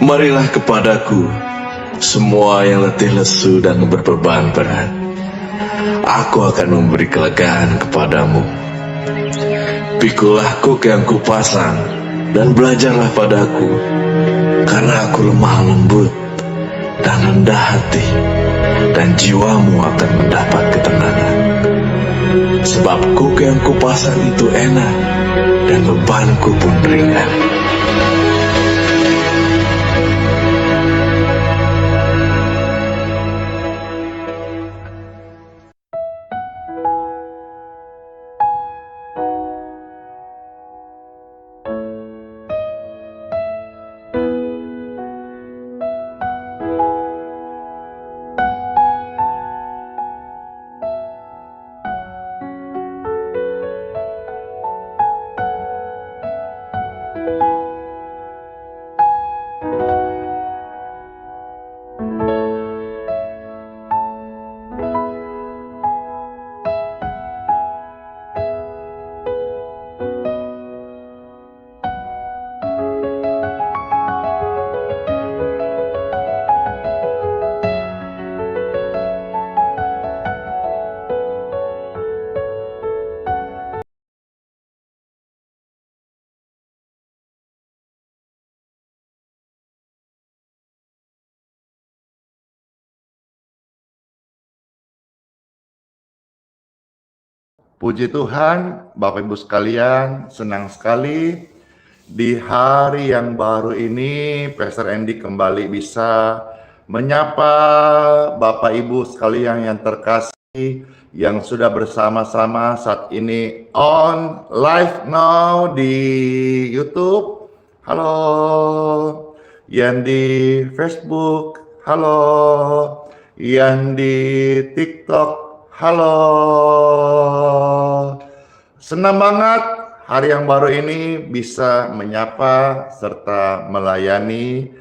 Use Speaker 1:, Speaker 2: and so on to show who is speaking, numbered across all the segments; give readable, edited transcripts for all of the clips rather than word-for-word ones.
Speaker 1: Marilah kepadaku, semua yang letih lesu dan berbeban berat. Aku akan memberi kelegaan kepadamu. Pikulah kuk yang kupasang, dan belajarlah padaku, karena aku lemah lembut dan rendah hati, dan jiwamu akan mendapat ketenangan. Sebab kuk yang kupasang itu enak, dan bebanku pun ringan.
Speaker 2: Puji Tuhan, Bapak Ibu sekalian, senang sekali di hari yang baru ini Pastor Andy kembali bisa menyapa Bapak Ibu sekalian yang terkasih yang sudah bersama-sama saat ini on live now di YouTube. Halo, yang di Facebook, halo, yang di TikTok, halo. Senang banget hari yang baru ini bisa menyapa serta melayani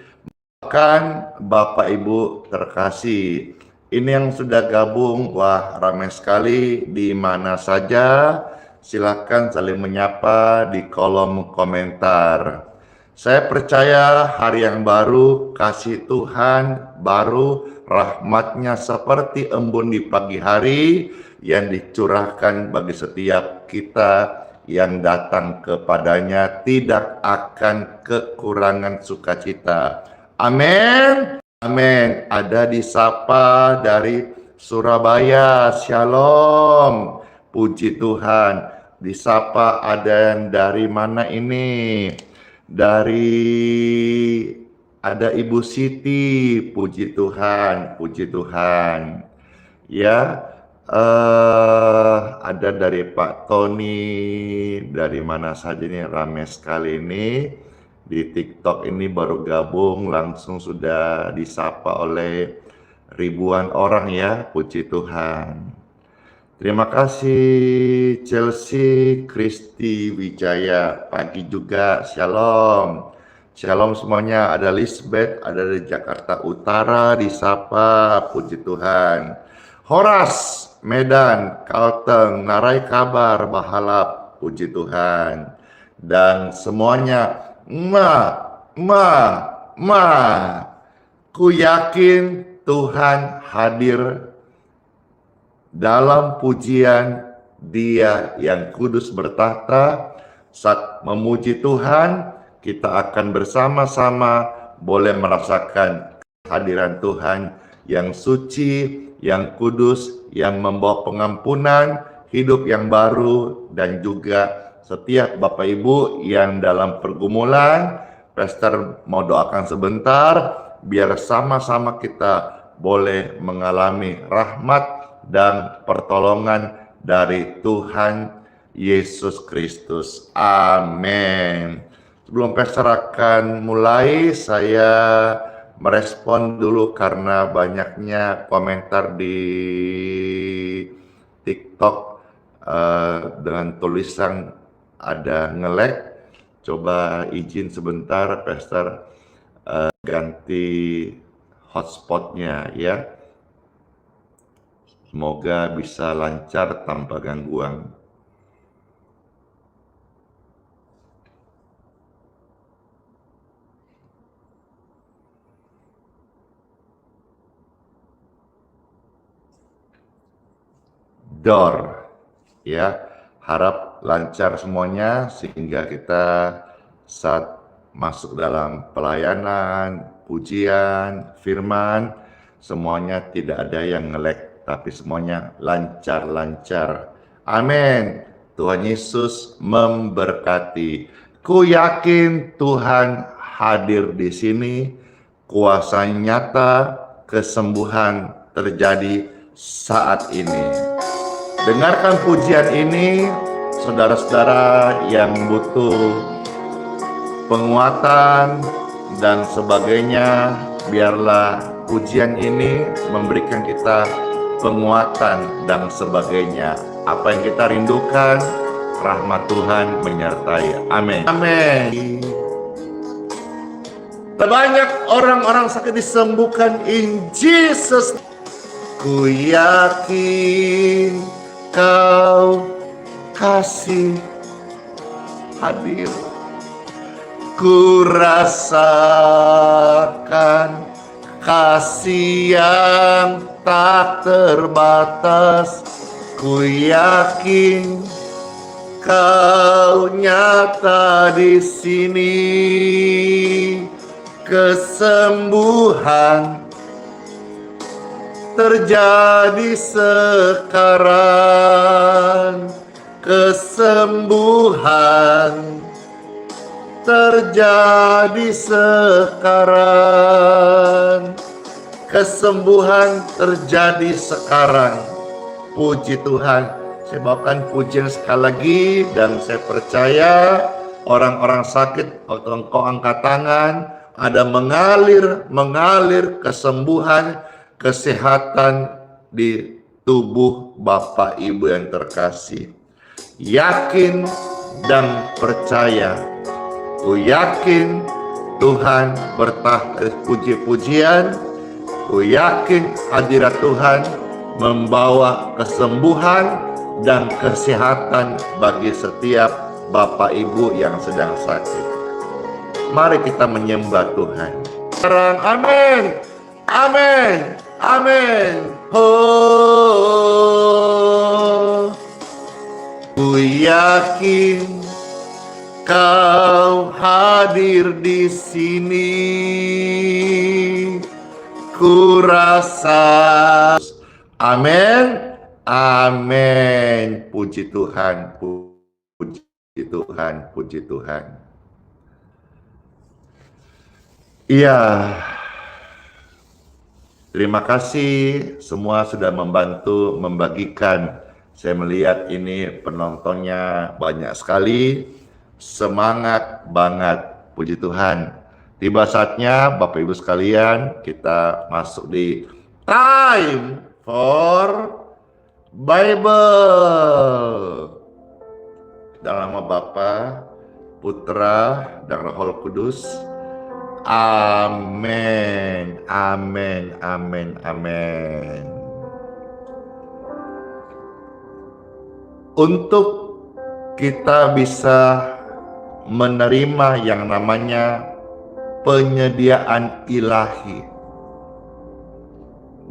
Speaker 2: bahkan Bapak Ibu terkasih. Ini yang sudah gabung, wah ramai sekali di mana saja. Silakan saling menyapa di kolom komentar. Saya percaya hari yang baru, kasih Tuhan baru, rahmatnya seperti embun di pagi hari yang dicurahkan bagi setiap kita yang datang kepadanya tidak akan kekurangan sukacita. Amin. Amin. Ada disapa dari Surabaya. Shalom. Puji Tuhan. Disapa ada yang dari mana ini? Ada Ibu Siti. Puji Tuhan. Puji Tuhan. Ya. Ada dari Pak Tony, dari mana saja nih, ramai sekali ini. Di TikTok ini baru gabung langsung sudah disapa oleh ribuan orang ya, puji Tuhan. Terima kasih Chelsea Kristi Wijaya, pagi juga, shalom. Shalom semuanya, ada Lisbeth, ada dari Jakarta Utara, disapa, puji Tuhan. Horas, Medan, Kalteng, Narai Kabar, Bahalap, puji Tuhan. Dan semuanya, ku yakin Tuhan hadir dalam pujian Dia yang kudus bertahta. Saat memuji Tuhan, kita akan bersama-sama boleh merasakan kehadiran Tuhan yang suci, yang kudus, yang membawa pengampunan, hidup yang baru, dan juga setiap Bapak Ibu yang dalam pergumulan. Pastor mau doakan sebentar, biar sama-sama kita boleh mengalami rahmat dan pertolongan dari Tuhan Yesus Kristus. Amin. Sebelum Pastor akan mulai, saya merespon dulu karena banyaknya komentar di TikTok dengan tulisan ada nge-lag. Coba izin sebentar Pastor ganti hotspotnya ya. Semoga bisa lancar tanpa gangguan. door. Ya, harap lancar semuanya sehingga kita saat masuk dalam pelayanan, pujian, firman, semuanya tidak ada yang nge-lag, tapi semuanya lancar-lancar. Amin. Tuhan Yesus memberkati. Ku yakin Tuhan hadir di sini, kuasa nyata, kesembuhan terjadi saat ini. Dengarkan pujian ini, saudara-saudara yang butuh penguatan dan sebagainya, biarlah pujian ini memberikan kita penguatan dan sebagainya. Apa yang kita rindukan, rahmat Tuhan menyertai. Amin. Amin. Terbanyak orang-orang sakit disembuhkan in Jesus. Ku yakin Kau kasih hadir. Ku rasakan kasih yang tak terbatas. Ku yakin Kau nyata di sini. Kesembuhan terjadi sekarang, kesembuhan terjadi sekarang, kesembuhan terjadi sekarang. Puji Tuhan. Saya bawakan pujian sekali lagi dan saya percaya orang-orang sakit waktu engkau angkat tangan ada mengalir kesembuhan, kesehatan di tubuh Bapak Ibu yang terkasih. Yakin dan percaya. Ku yakin Tuhan bertahta puji-pujian. Ku yakin hadirat Tuhan membawa kesembuhan dan kesehatan bagi setiap Bapak Ibu yang sedang sakit. Mari kita menyembah Tuhan. Sekarang amin. Amin. Amin. Oh, ku yakin Kau hadir di sini. Ku rasa. Amin. Amin. Puji Tuhan. Puji Tuhan. Puji Tuhan. Iya. Terima kasih semua sudah membantu membagikan. Saya melihat ini penontonnya banyak sekali. Semangat banget, puji Tuhan. Tiba saatnya Bapak Ibu sekalian kita masuk di time for Bible. Dalam nama Bapa, Putra, dan Roh Kudus. Amin, amin, amin, amin. Untuk kita bisa menerima yang namanya penyediaan ilahi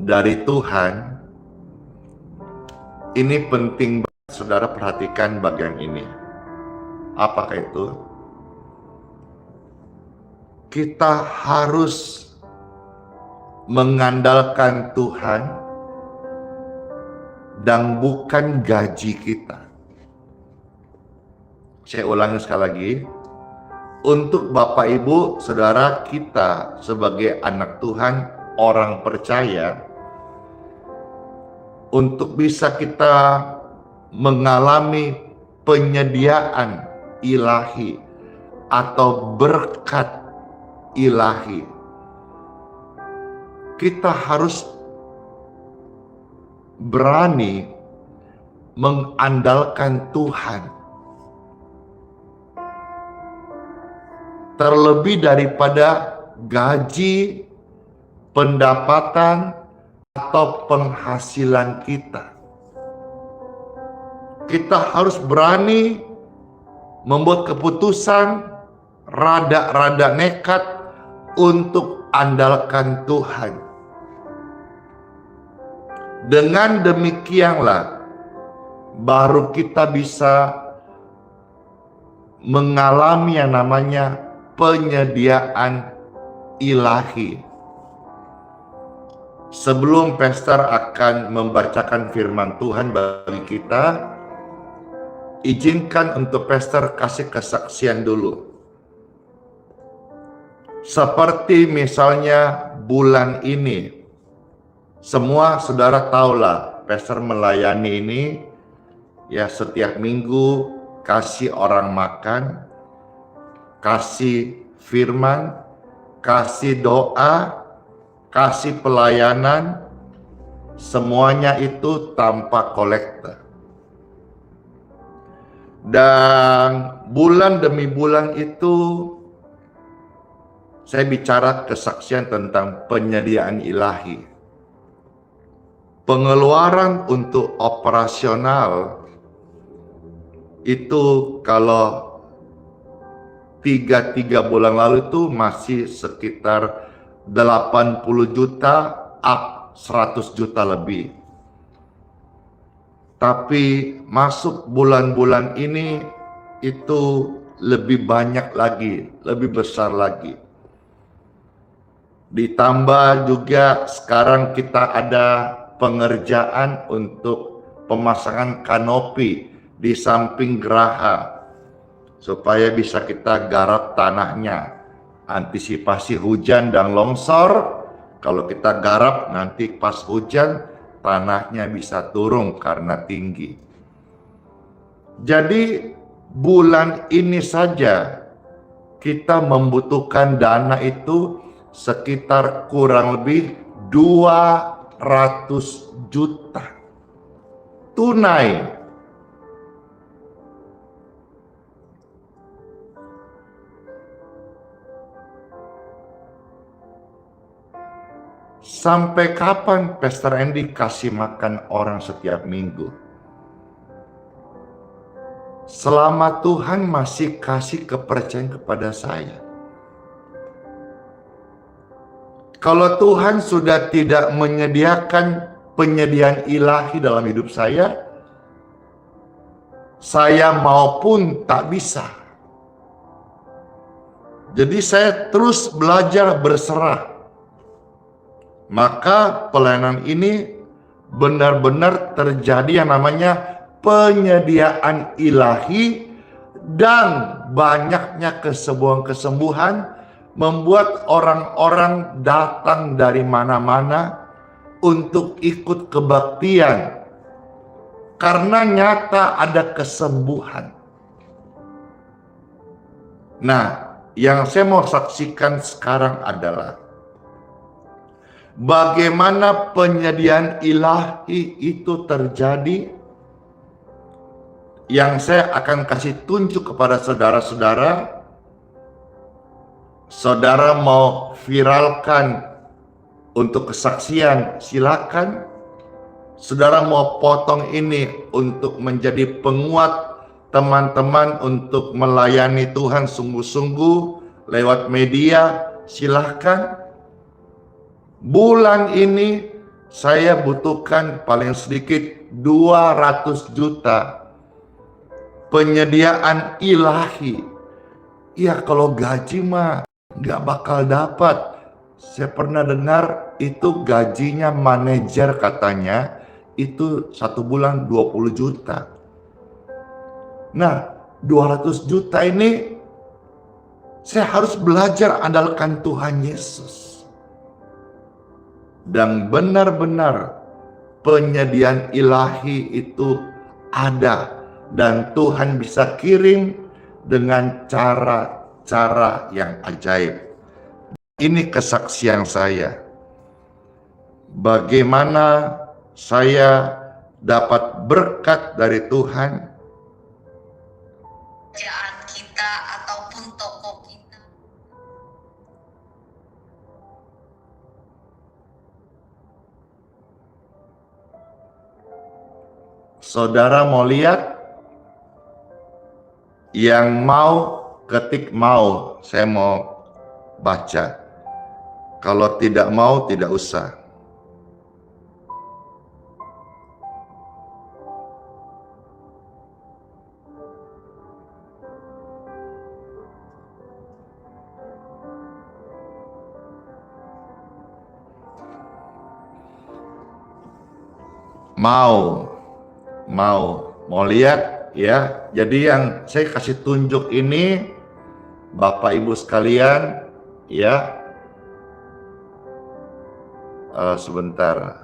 Speaker 2: dari Tuhan, ini penting banget. Saudara perhatikan bagian ini. Apakah itu? Kita harus mengandalkan Tuhan dan bukan gaji kita. Saya ulangi sekali lagi. Untuk Bapak Ibu, Saudara kita sebagai anak Tuhan, orang percaya, untuk bisa kita mengalami penyediaan ilahi atau berkat ilahi, kita harus berani mengandalkan Tuhan. Terlebih daripada gaji, pendapatan, atau penghasilan kita. Kita harus berani membuat keputusan rada-rada nekat untuk andalkan Tuhan. Dengan demikianlah baru kita bisa mengalami yang namanya penyediaan ilahi. Sebelum Pastor akan membacakan firman Tuhan bagi kita, izinkan untuk Pastor kasih kesaksian dulu. Seperti misalnya bulan ini, semua saudara tahulah Pastor melayani ini ya setiap minggu, kasih orang makan, kasih firman, kasih doa, kasih pelayanan, semuanya itu tanpa kolektor. Dan bulan demi bulan itu saya bicara kesaksian tentang penyediaan ilahi. Pengeluaran untuk operasional itu kalau 3 bulan lalu itu masih sekitar 80 juta up 100 juta lebih. Tapi masuk bulan-bulan ini itu lebih banyak lagi, lebih besar lagi. Ditambah juga sekarang kita ada pengerjaan untuk pemasangan kanopi di samping geraha supaya bisa kita garap tanahnya. Antisipasi hujan dan longsor, kalau kita garap nanti pas hujan tanahnya bisa turun karena tinggi. Jadi bulan ini saja kita membutuhkan dana itu sekitar kurang lebih 200 juta tunai. Sampai kapan Pastor Andy kasih makan orang setiap minggu? Selama Tuhan masih kasih kepercayaan kepada saya. Kalau Tuhan sudah tidak menyediakan penyediaan ilahi dalam hidup saya maupun tak bisa. Jadi saya terus belajar berserah. Maka pelayanan ini benar-benar terjadi yang namanya penyediaan ilahi, dan banyaknya kesembuhan-kesembuhan membuat orang-orang datang dari mana-mana untuk ikut kebaktian karena nyata ada kesembuhan. Nah, yang saya mau saksikan sekarang adalah bagaimana penyediaan ilahi itu terjadi. Yang saya akan kasih tunjuk kepada saudara-saudara. Saudara mau viralkan untuk kesaksian, silakan. Saudara mau potong ini untuk menjadi penguat teman-teman untuk melayani Tuhan sungguh-sungguh lewat media, silakan. Bulan ini saya butuhkan paling sedikit 200 juta penyediaan ilahi. Ya kalau gaji mah nggak bakal dapat. Saya pernah dengar itu gajinya manajer katanya itu 1 bulan 20 juta. Nah 200 juta ini saya harus belajar andalkan Tuhan Yesus. Dan benar-benar penyediaan ilahi itu ada, dan Tuhan bisa kirim dengan cara-cara yang ajaib. Ini kesaksian saya. Bagaimana saya dapat berkat dari Tuhan.
Speaker 3: Kerjaan kita ataupun toko kita.
Speaker 2: Saudara mau lihat? Yang mau ketik mau, saya mau baca. Kalau tidak mau, tidak usah. mau lihat ya. Jadi yang saya kasih tunjuk ini Bapak Ibu sekalian ya, sebentar.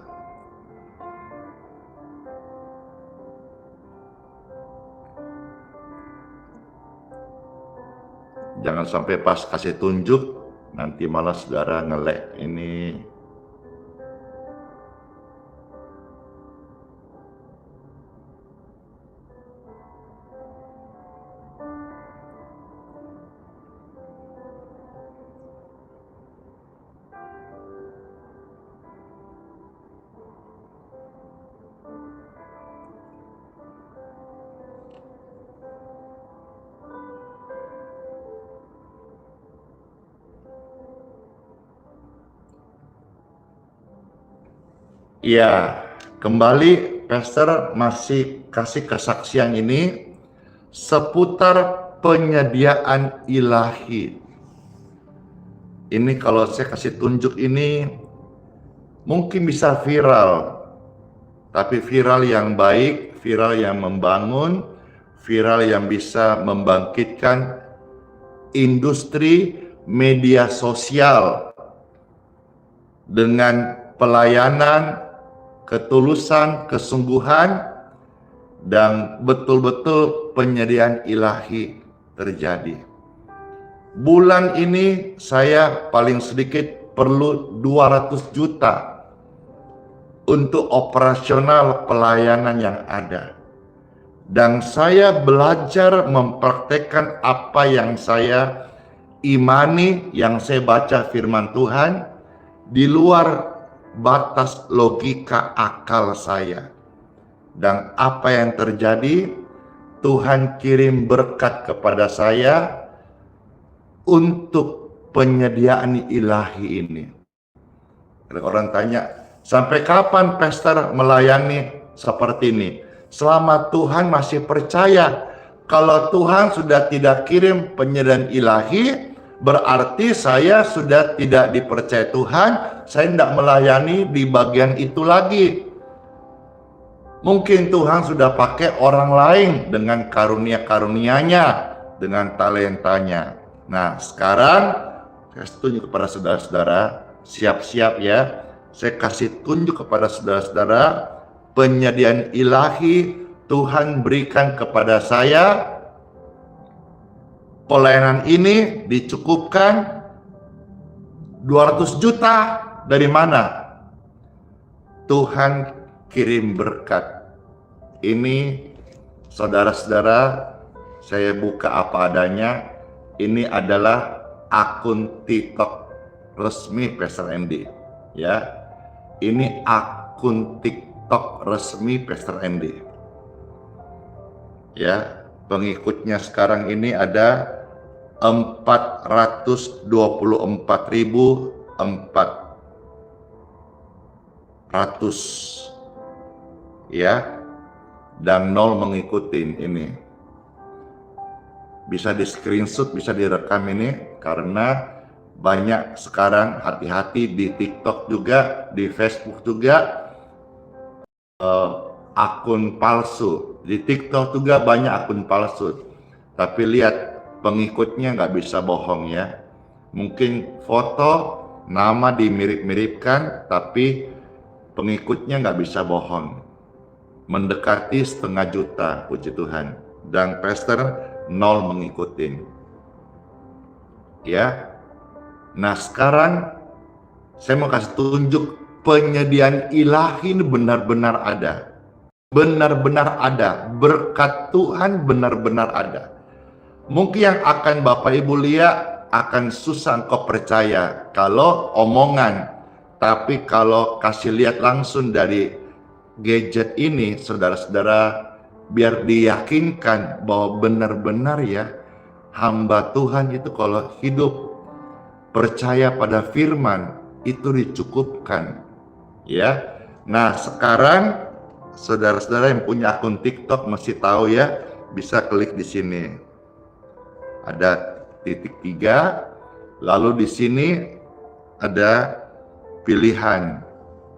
Speaker 2: Jangan sampai pas kasih tunjuk nanti malah saudara nge-lag ini. Ya, kembali Pastor masih kasih kesaksian ini seputar penyediaan ilahi. Ini kalau saya kasih tunjuk ini mungkin bisa viral, tapi viral yang baik, viral yang membangun, viral yang bisa membangkitkan industri media sosial dengan pelayanan, ketulusan, kesungguhan, dan betul-betul penyediaan ilahi terjadi. Bulan ini saya paling sedikit perlu 200 juta untuk operasional pelayanan yang ada. Dan saya belajar mempraktekkan apa yang saya imani, yang saya baca firman Tuhan, di luar batas logika akal saya. Dan apa yang terjadi, Tuhan kirim berkat kepada saya untuk penyediaan ilahi ini. Orang tanya, sampai kapan Pastor melayani seperti ini? Selama Tuhan masih percaya. Kalau Tuhan sudah tidak kirim penyediaan ilahi, berarti saya sudah tidak dipercaya Tuhan, saya tidak melayani di bagian itu lagi. Mungkin Tuhan sudah pakai orang lain dengan karunia-karunia-Nya, dengan talentanya. Nah, sekarang saya tunjuk kepada saudara-saudara, siap-siap ya. Saya kasih tunjuk kepada saudara-saudara, penyediaan ilahi Tuhan berikan kepada saya. Pelayanan ini dicukupkan 200 juta dari mana? Tuhan kirim berkat. Ini saudara-saudara, saya buka apa adanya. Ini adalah akun TikTok resmi Pastor Andy. Ya, ini akun TikTok resmi Pastor Andy. Ya, pengikutnya sekarang ini ada 424.400 ya, dan 0 mengikuti ini. Bisa di screenshot, bisa direkam ini, karena banyak sekarang, hati-hati di TikTok juga, di Facebook juga akun palsu. Di TikTok juga banyak akun palsu, tapi lihat pengikutnya nggak bisa bohong ya. Mungkin foto, nama dimirip-miripkan, tapi pengikutnya nggak bisa bohong. Mendekati 1,5 juta, puji Tuhan. Dan Pastor 0 mengikuti. Ya. Nah, sekarang saya mau kasih tunjuk penyediaan ilahi ini benar-benar ada. Benar-benar ada. Berkat Tuhan benar-benar ada. Mungkin yang akan Bapak Ibu lihat akan susah engkau percaya kalau omongan. Tapi kalau kasih lihat langsung dari gadget ini, saudara-saudara, biar diyakinkan bahwa benar-benar ya, hamba Tuhan itu kalau hidup percaya pada firman, itu dicukupkan. Ya. Nah, sekarang saudara-saudara yang punya akun TikTok masih tahu ya, bisa klik di sini. Ada titik 3, lalu di sini ada pilihan.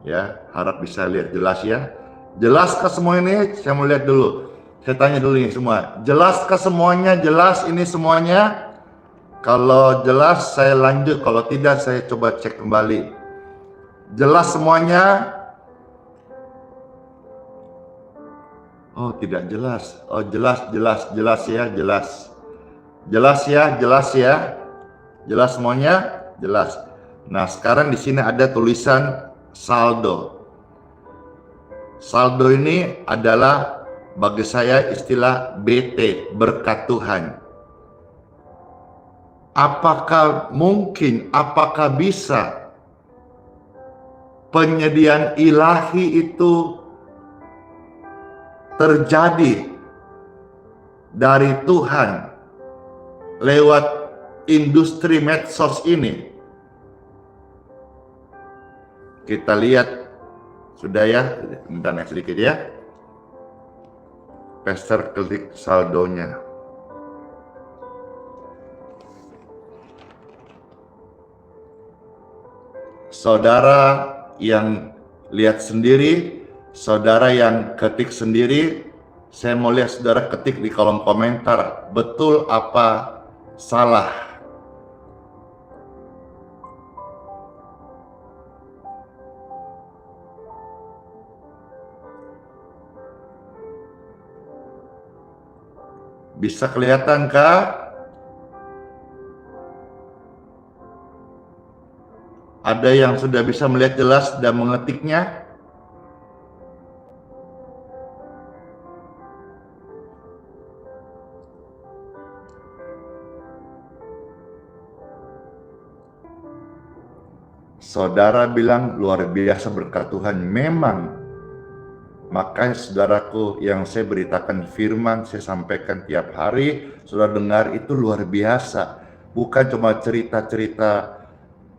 Speaker 2: Ya, harap bisa lihat jelas ya. Jelaskah semua ini? Saya mau lihat dulu. Saya tanya dulu nih semua. Jelaskah semuanya? Jelas ini semuanya? Kalau jelas saya lanjut, kalau tidak saya coba cek kembali. Jelas semuanya? Oh, tidak jelas. Oh, jelas ya, jelas. Jelas ya. Jelas semuanya? Jelas. Nah, sekarang di sini ada tulisan saldo. Saldo ini adalah bagi saya istilah BT, berkat Tuhan. Apakah mungkin, apakah bisa penyediaan ilahi itu terjadi dari Tuhan lewat industri medsos ini? Kita lihat, sudah ya, bentar naik sedikit ya. Pastor klik saldonya. Saudara yang lihat sendiri, saudara yang ketik sendiri, saya mau lihat saudara ketik di kolom komentar, betul apa salah? Bisa kelihatan kah? Ada yang sudah bisa melihat jelas dan mengetiknya? Saudara bilang luar biasa berkat Tuhan. Memang, makanya saudaraku, yang saya beritakan firman, saya sampaikan tiap hari, saudara dengar itu luar biasa. Bukan cuma cerita-cerita.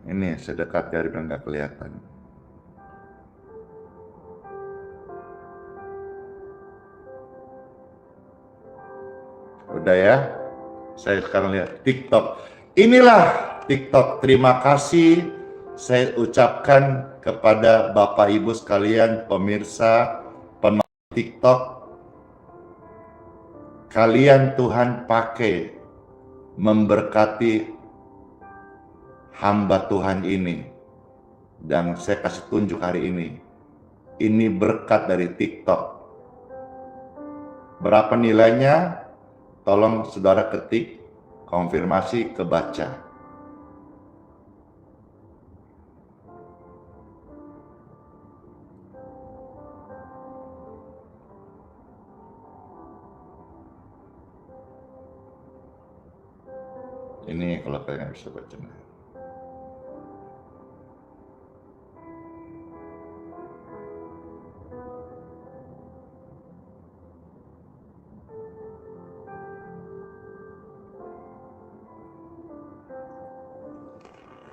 Speaker 2: Ini saya dekat dari bilang nggak kelihatan. Udah ya, saya sekarang lihat TikTok. Inilah TikTok. Terima kasih saya ucapkan kepada Bapak Ibu sekalian, pemirsa, penonton TikTok. Kalian Tuhan pakai memberkati hamba Tuhan ini. Dan saya kasih tunjuk hari ini. Ini berkat dari TikTok. Berapa nilainya? Tolong saudara ketik, konfirmasi, kebaca. Ini kalau kalian bisa baca.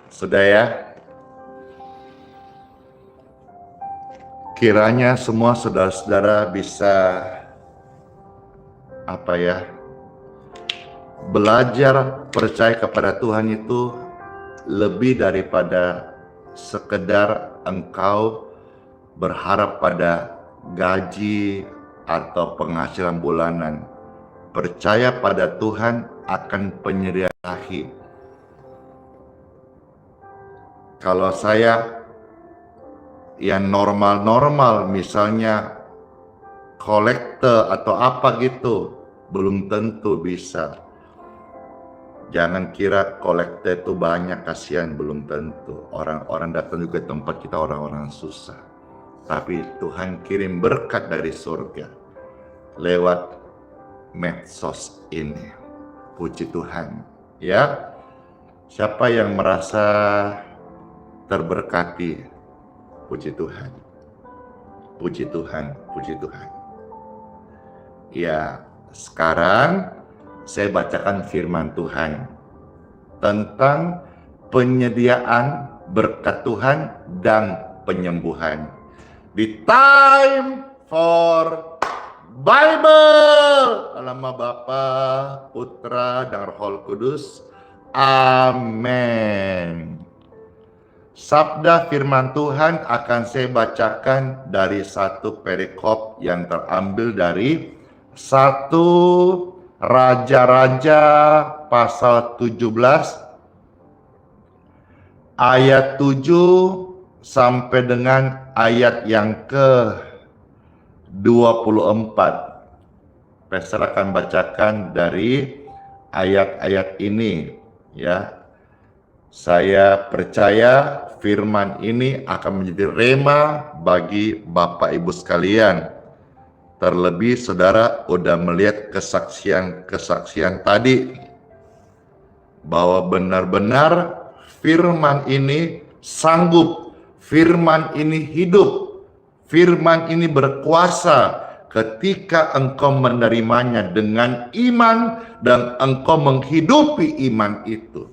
Speaker 2: Sudah ya? Kiranya semua saudara-saudara bisa belajar percaya kepada Tuhan itu lebih daripada sekedar engkau berharap pada gaji atau penghasilan bulanan. Percaya pada Tuhan akan penyediaan ilahi. Kalau saya yang normal-normal, misalnya kolektor atau apa gitu, belum tentu bisa. Jangan kira kolektor itu banyak, kasihan, belum tentu. Orang-orang datang juga tempat kita, orang-orang susah. Tapi Tuhan kirim berkat dari surga lewat medsos ini. Puji Tuhan, ya. Siapa yang merasa terberkati? Puji Tuhan. Puji Tuhan, puji Tuhan. Ya, sekarang saya bacakan firman Tuhan tentang penyediaan berkat Tuhan dan penyembuhan. Di Time for Bible. Dalam nama Bapa, Putra, dan Roh Kudus. Amin. Sabda firman Tuhan akan saya bacakan dari satu perikop yang terambil dari 1 Raja-Raja pasal 17 ayat 7 sampai dengan ayat yang ke-24. Pastor akan bacakan dari ayat-ayat ini, ya. Saya percaya firman ini akan menjadi rema bagi Bapak Ibu sekalian. Terlebih saudara udah melihat kesaksian-kesaksian tadi bahwa benar-benar firman ini sanggup, firman ini hidup, firman ini berkuasa ketika engkau menerimanya dengan iman dan engkau menghidupi iman itu.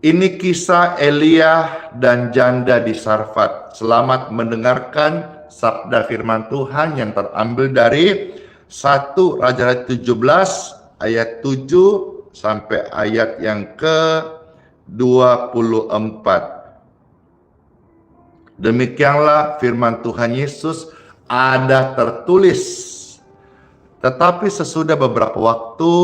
Speaker 2: Ini kisah Elia dan janda di Sarfat. Selamat mendengarkan sabda firman Tuhan yang terambil dari 1 Raja-Raja 17 ayat 7 sampai ayat yang ke-24. Demikianlah firman Tuhan Yesus ada tertulis. Tetapi sesudah beberapa waktu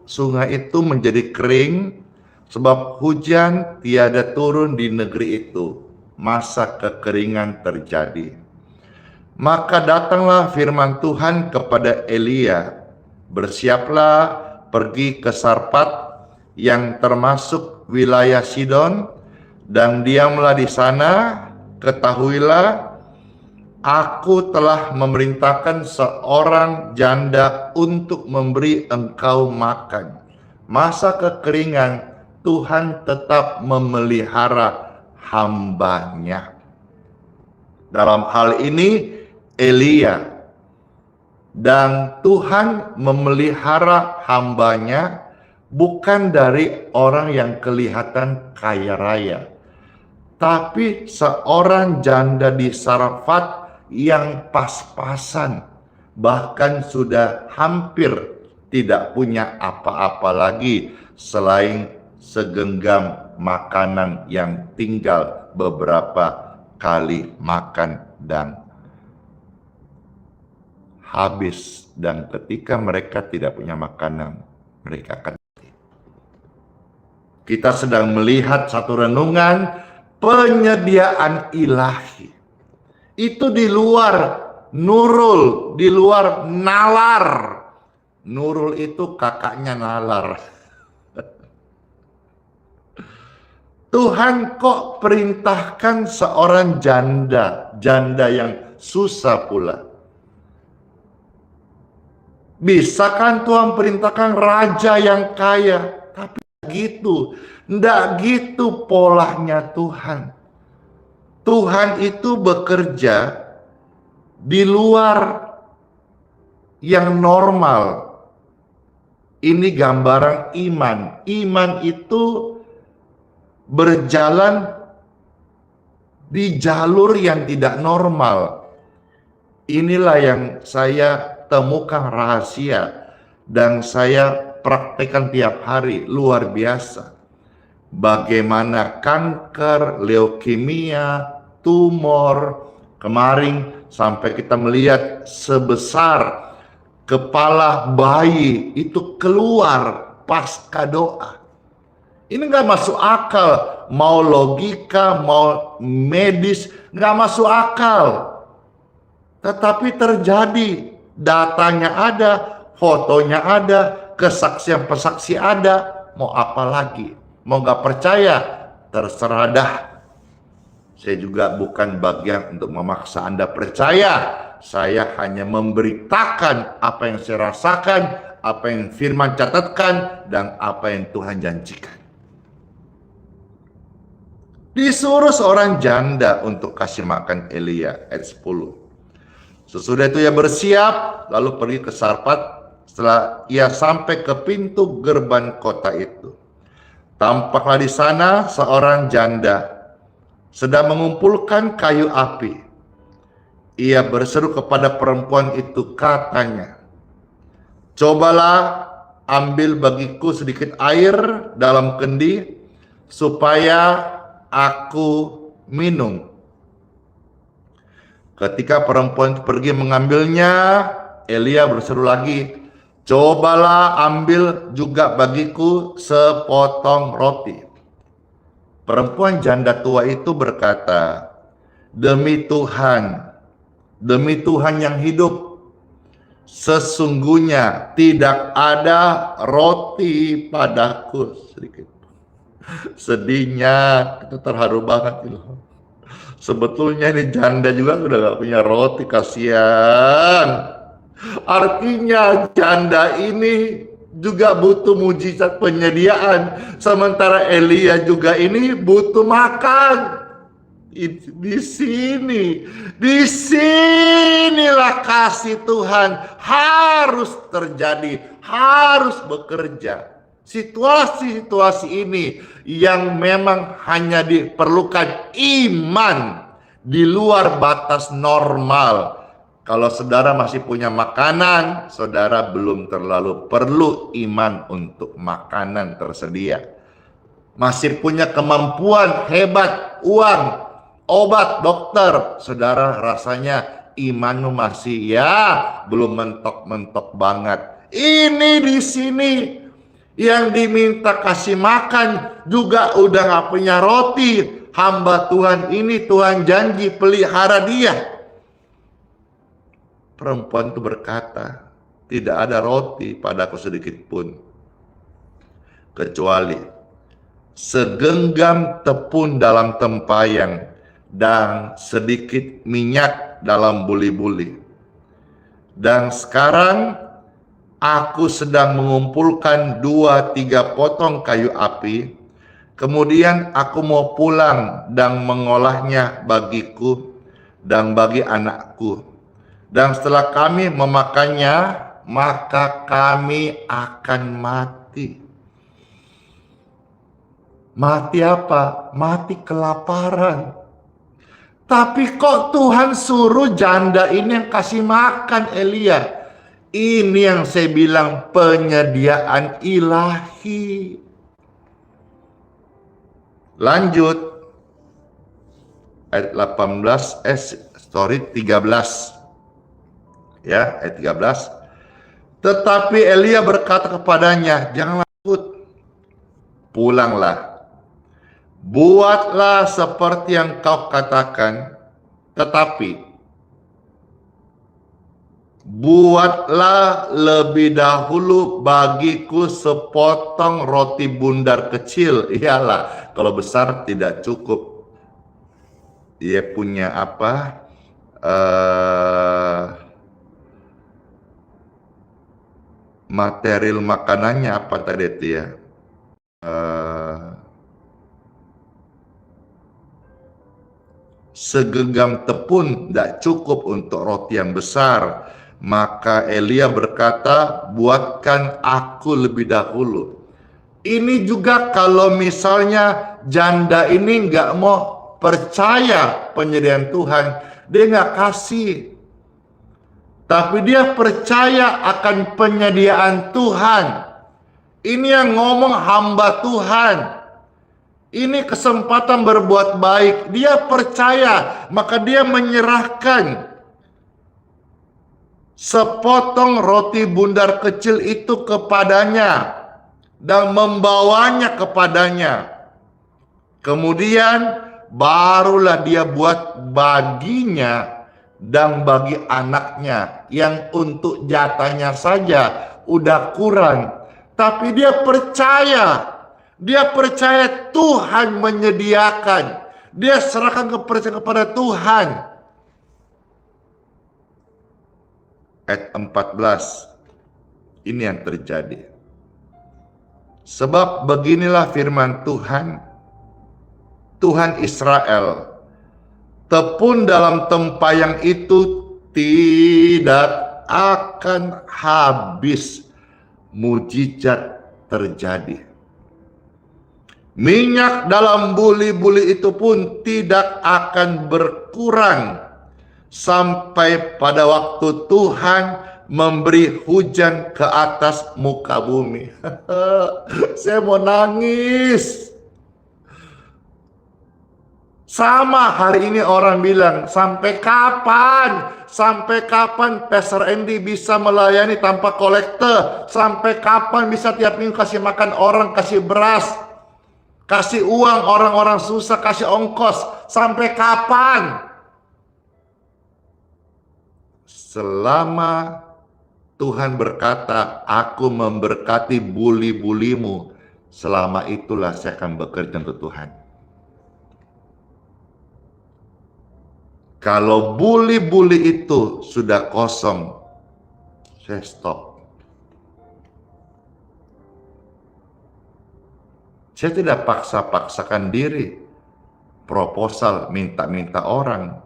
Speaker 2: sungai itu menjadi kering sebab hujan tiada turun di negeri itu. Masa kekeringan terjadi. Maka datanglah firman Tuhan kepada Elia, bersiaplah pergi ke Sarfat yang termasuk wilayah Sidon dan diamlah di sana. Ketahuilah, aku telah memerintahkan seorang janda untuk memberi engkau makan. Masa kekeringan Tuhan tetap memelihara hambanya. Dalam hal ini Elia, dan Tuhan memelihara hambanya bukan dari orang yang kelihatan kaya raya, tapi seorang janda di Sarfat yang pas-pasan, bahkan sudah hampir tidak punya apa-apa lagi selain segenggam makanan yang tinggal beberapa kali makan dan habis. Dan ketika mereka tidak punya makanan, mereka akan mati. Kita sedang melihat satu renungan penyediaan ilahi. Itu di luar Nurul, di luar Nalar. Nurul itu kakaknya Nalar. Tuhan kok perintahkan seorang janda yang susah pula. Bisa kan Tuhan perintahkan raja yang kaya, tapi enggak gitu polanya Tuhan. Tuhan itu bekerja di luar yang normal. Ini gambaran iman. Iman itu berjalan di jalur yang tidak normal. Inilah yang saya temukan rahasia dan saya praktekkan tiap hari, luar biasa. Bagaimana kanker, leukemia, tumor, kemarin sampai kita melihat sebesar kepala bayi itu keluar pasca doa. Ini nggak masuk akal, mau logika, mau medis, nggak masuk akal. Tetapi terjadi, datanya ada, fotonya ada, kesaksian pesaksi ada, mau apa lagi? Mau nggak percaya, terserah dah. Saya juga bukan bagian untuk memaksa Anda percaya. Saya hanya memberitakan apa yang saya rasakan, apa yang firman catatkan, dan apa yang Tuhan janjikan. Disuruh seorang janda untuk kasih makan Elia, ayat 10. Sesudah itu ia bersiap, lalu pergi ke Sarfat. Setelah ia sampai ke pintu gerbang kota itu, tampaklah di sana seorang janda sedang mengumpulkan kayu api. Ia berseru kepada perempuan itu, katanya, "Cobalah ambil bagiku sedikit air dalam kendi, supaya aku minum. Ketika perempuan itu pergi mengambilnya, Elia berseru lagi, cobalah ambil juga bagiku sepotong roti. Perempuan janda tua itu berkata, demi Tuhan yang hidup, sesungguhnya tidak ada roti padaku sedikit. Sedihnya, itu terharu banget loh. Sebetulnya ini janda juga udah gak punya roti, kasihan. Artinya janda ini juga butuh mujizat penyediaan, sementara Elia juga ini butuh makan. Disinilah kasih Tuhan harus terjadi, harus bekerja. Situasi-situasi ini yang memang hanya diperlukan iman di luar batas normal. Kalau saudara masih punya makanan, saudara belum terlalu perlu iman untuk makanan tersedia. Masih punya kemampuan hebat, uang, obat, dokter, saudara rasanya imanmu masih belum mentok-mentok banget. Ini di sini yang diminta kasih makan juga udah gak punya roti. Hamba Tuhan ini, Tuhan janji pelihara dia. Perempuan itu berkata, tidak ada roti padaku sedikit pun, kecuali segenggam tepung dalam tempayang dan sedikit minyak dalam buli-buli. Dan sekarang aku sedang mengumpulkan 2-3 potong kayu api. Kemudian aku mau pulang dan mengolahnya bagiku dan bagi anakku. Dan setelah kami memakannya, maka kami akan mati. Mati apa? Mati kelaparan. Tapi kok Tuhan suruh janda ini yang kasih makan Elia? Ini yang saya bilang penyediaan ilahi. Lanjut. Ayat 13. Ya, ayat 13. Tetapi Elia berkata kepadanya, janganlah takut. Pulanglah. Buatlah seperti yang kau katakan, tetapi buatlah lebih dahulu bagiku sepotong roti bundar kecil. Iyalah, kalau besar tidak cukup. Ia punya apa? Material makanannya apa tadi itu ya? Segenggam tepung tidak cukup untuk roti yang besar. Maka Elia berkata, buatkan aku lebih dahulu. Ini juga kalau misalnya janda ini nggak mau percaya penyediaan Tuhan, dia nggak kasih. Tapi dia percaya akan penyediaan Tuhan. Ini yang ngomong hamba Tuhan. Ini kesempatan berbuat baik. Dia percaya, maka dia menyerahkan sepotong roti bundar kecil itu kepadanya dan membawanya kepadanya. Kemudian barulah dia buat baginya dan bagi anaknya yang untuk jatahnya saja udah kurang. Tapi dia percaya Tuhan menyediakan. Dia serahkan kepada Tuhan. Ayat 14. Ini yang terjadi. Sebab beginilah firman Tuhan, Tuhan Israel, tepung dalam tempayang itu tidak akan habis, mujizat terjadi. Minyak dalam buli-buli itu pun tidak akan berkurang sampai pada waktu Tuhan memberi hujan ke atas muka bumi. Saya mau nangis. Sama hari ini orang bilang, sampai kapan? Sampai kapan Pastor Andy bisa melayani tanpa kolektor? Sampai kapan bisa tiap minggu kasih makan orang, kasih beras, kasih uang orang-orang susah, kasih ongkos? Sampai kapan? Selama Tuhan berkata, aku memberkati buli-bulimu, selama itulah saya akan bekerja untuk Tuhan. Kalau buli-buli itu sudah kosong, saya stop. Saya tidak paksa-paksakan diri, proposal minta-minta orang.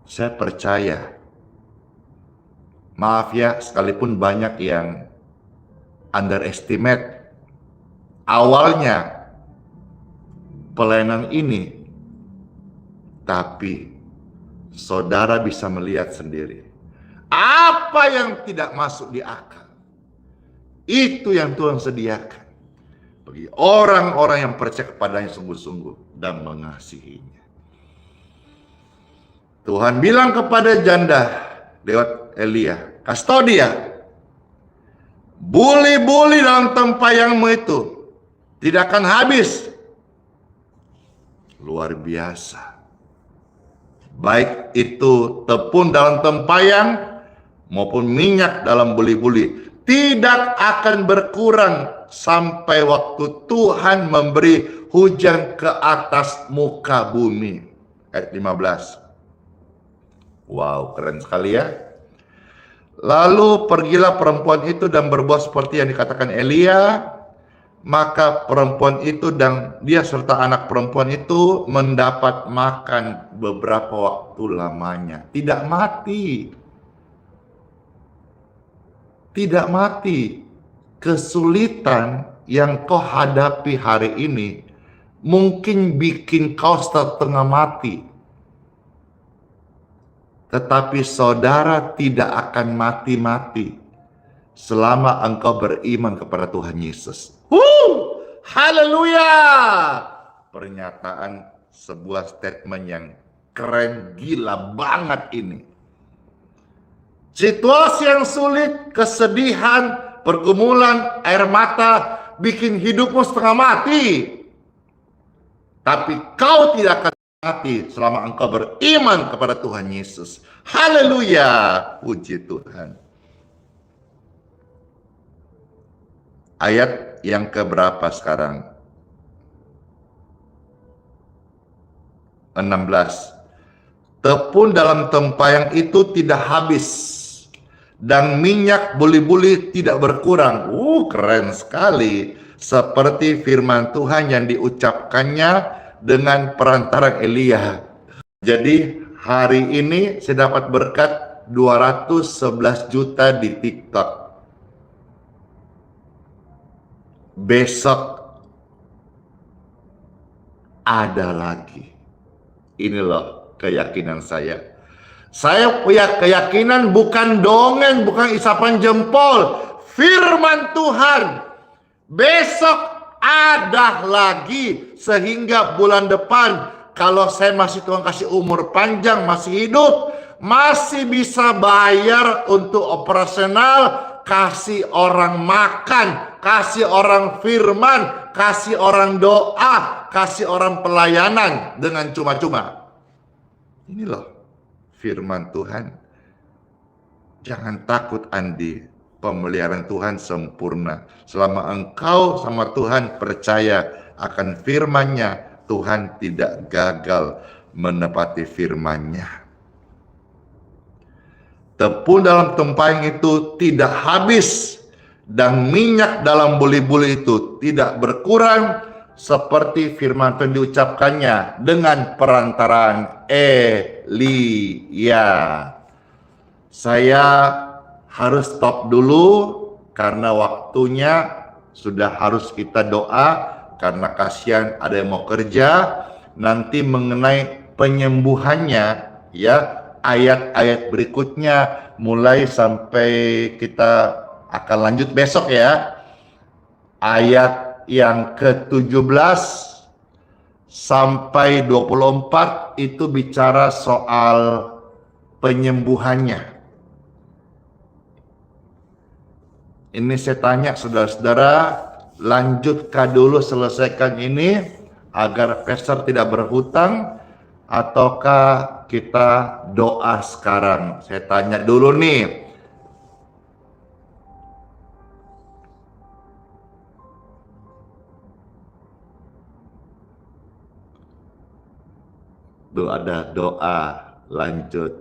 Speaker 2: Saya percaya. Maaf ya, sekalipun banyak yang underestimate awalnya pelayanan ini, tapi saudara bisa melihat sendiri apa yang tidak masuk di akal. Itu yang Tuhan sediakan bagi orang-orang yang percaya kepadanya sungguh-sungguh dan mengasihinya. Tuhan bilang kepada janda lewat Elia, "Kastodia, buli-buli dalam tempayangmu itu tidak akan habis." Luar biasa. Baik itu tepung dalam tempayang maupun minyak dalam buli-buli tidak akan berkurang sampai waktu Tuhan memberi hujan ke atas muka bumi. Ayat 15. Wow, keren sekali ya. Lalu pergilah perempuan itu dan berbuat seperti yang dikatakan Elia. Maka perempuan itu dan dia serta anak perempuan itu mendapat makan beberapa waktu lamanya. Tidak mati. Tidak mati. Kesulitan yang kau hadapi hari ini mungkin bikin kau setengah mati. Tetapi saudara tidak akan mati-mati selama engkau beriman kepada Tuhan Yesus. Haleluya! Pernyataan sebuah statement yang keren, gila banget ini. Situasi yang sulit, kesedihan, pergumulan, air mata, bikin hidupmu setengah mati. Tapi kau tidak akan mati selama engkau beriman kepada Tuhan Yesus. Haleluya! Puji Tuhan. Ayat yang keberapa sekarang? 16. Tepung dalam tempayang itu tidak habis dan minyak buli-buli tidak berkurang. Keren sekali. Seperti firman Tuhan yang diucapkannya dengan perantara Elia. Jadi hari ini saya dapat berkat 211 juta di TikTok. Besok ada lagi. Ini loh keyakinan saya. Saya punya keyakinan, bukan dongeng, bukan isapan jempol. Firman Tuhan. Besok ada lagi. Sehingga bulan depan, kalau saya masih Tuhan kasih umur panjang, masih hidup, masih bisa bayar untuk operasional, kasih orang makan, kasih orang firman, kasih orang doa, kasih orang pelayanan dengan cuma-cuma. Ini loh firman Tuhan. Jangan takut Andi, pemeliharaan Tuhan sempurna. Selama engkau sama Tuhan percaya akan firman-Nya, Tuhan tidak gagal menepati firman-Nya. Tepung dalam tempayang itu tidak habis dan minyak dalam buli-buli itu tidak berkurang seperti firman Tuhan diucapkannya dengan perantaraan Elia. Saya harus stop dulu karena waktunya sudah harus kita doa karena kasihan ada yang mau kerja. Nanti mengenai penyembuhannya ya, ayat-ayat berikutnya mulai sampai kita akan lanjut besok ya. Ayat yang ke-17 sampai 24 itu bicara soal penyembuhannya. Ini saya tanya saudara-saudara, lanjutkah dulu selesaikan ini agar pastor tidak berhutang, ataukah kita doa sekarang? Saya tanya dulu nih. Tuh ada doa, lanjut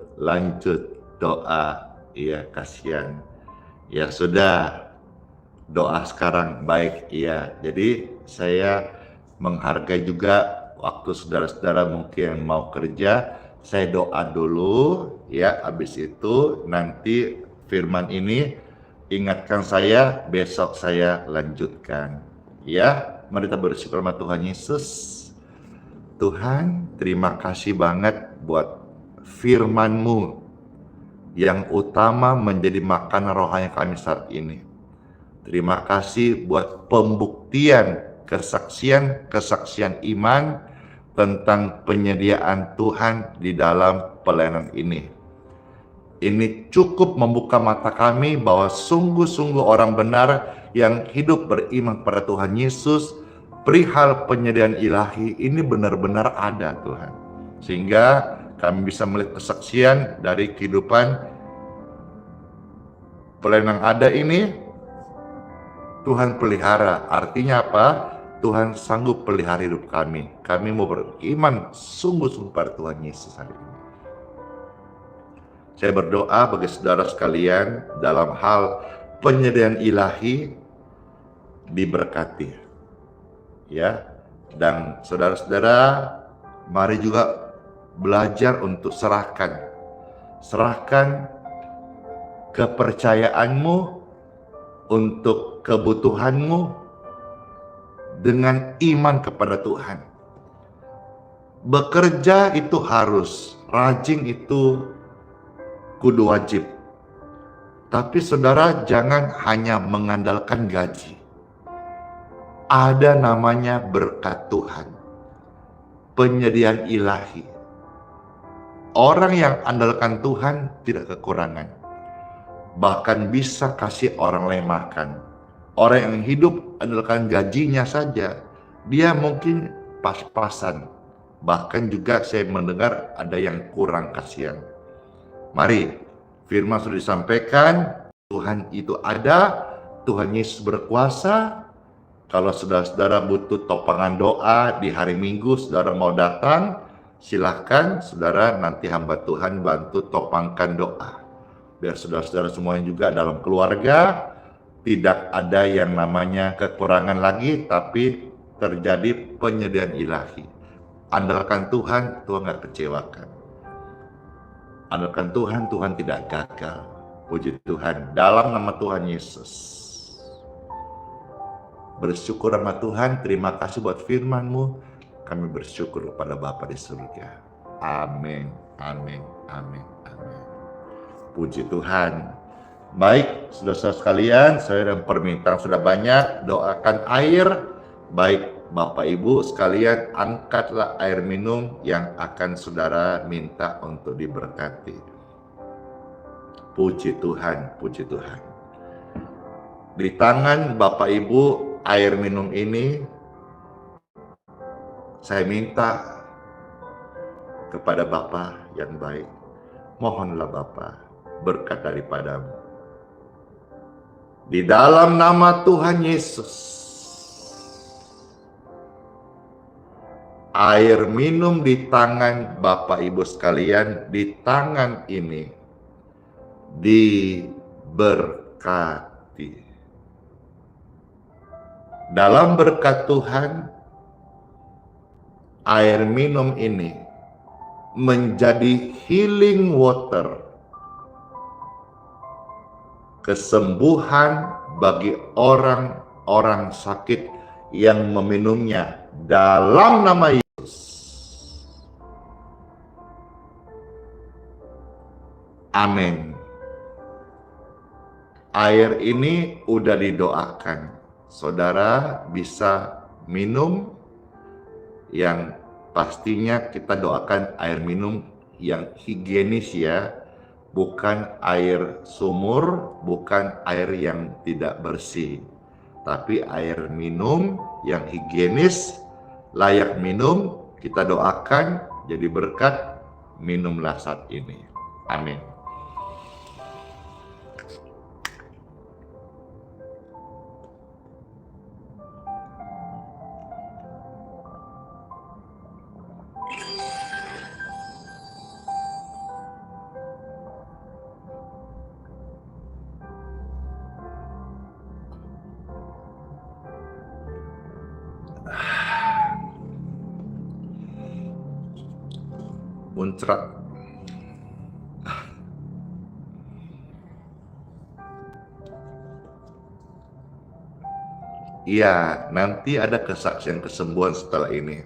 Speaker 2: doa. Iya, kasihan. Ya sudah, doa sekarang, baik, iya. Jadi saya menghargai juga waktu saudara-saudara mungkin mau kerja, saya doa dulu ya, habis itu nanti firman ini ingatkan saya, besok saya lanjutkan. Ya, mari kita bersyukur sama Tuhan Yesus. Tuhan, terima kasih banget buat firman-Mu yang utama menjadi makanan rohani kami saat ini. Terima kasih buat pembuktian, kesaksian iman tentang penyediaan Tuhan di dalam pelayanan ini. Ini cukup membuka mata kami bahwa sungguh-sungguh orang benar yang hidup beriman pada Tuhan Yesus, perihal penyediaan ilahi ini benar-benar ada Tuhan. Sehingga kami bisa melihat kesaksian dari kehidupan pelayanan ada ini. Tuhan pelihara, artinya apa? Tuhan sanggup pelihara hidup kami. Kami mau beriman sungguh-sungguh pada Tuhan Yesus hari ini. Saya berdoa bagi saudara sekalian dalam hal penyediaan ilahi diberkati. Ya, dan saudara-saudara mari juga belajar untuk serahkan kepercayaanmu untuk kebutuhanmu dengan iman kepada Tuhan. Bekerja itu harus, rajin itu kudu wajib. Tapi saudara jangan hanya mengandalkan gaji. Ada namanya berkat Tuhan, penyediaan ilahi. Orang yang andalkan Tuhan tidak kekurangan. Bahkan bisa kasih orang lain makan. Orang yang hidup andalkan gajinya saja, dia mungkin pas-pasan. Bahkan juga saya mendengar ada yang kurang kasihan. Mari, firman sudah disampaikan, Tuhan itu ada, Tuhan Yesus berkuasa. Kalau saudara-saudara butuh topangan doa di hari Minggu, saudara mau datang, silahkan saudara, nanti hamba Tuhan bantu topangkan doa. Biar saudara-saudara semuanya juga dalam keluarga tidak ada yang namanya kekurangan lagi, tapi terjadi penyediaan ilahi. Andalkan Tuhan, Tuhan gak kecewakan. Andalkan Tuhan, Tuhan tidak gagal. Puji Tuhan, dalam nama Tuhan Yesus. Bersyukur sama Tuhan, terima kasih buat firman-Mu. Kami bersyukur kepada Bapa di surga. Amin, amin, amin, amin. Puji Tuhan. Baik, saudara-saudara sekalian, saya dan permintaan sudah banyak, doakan air. Baik, Bapak Ibu sekalian, angkatlah air minum yang akan saudara minta untuk diberkati. Puji Tuhan, puji Tuhan. Di tangan Bapak Ibu, air minum ini saya minta kepada Bapa yang baik, mohonlah Bapa berkat daripadamu. Di dalam nama Tuhan Yesus, air minum di tangan Bapak Ibu sekalian, di tangan ini diberkati. Dalam berkat Tuhan, air minum ini menjadi healing water, kesembuhan bagi orang-orang sakit yang meminumnya dalam nama Yesus. Amin. Air ini udah didoakan. Saudara bisa minum yang pastinya kita doakan air minum yang higienis ya, bukan air sumur, bukan air yang tidak bersih, tapi air minum yang higienis, layak minum. Kita doakan jadi berkat, minumlah saat ini. Amin. Muncrat. Iya, nanti ada kesaksian kesembuhan setelah ini.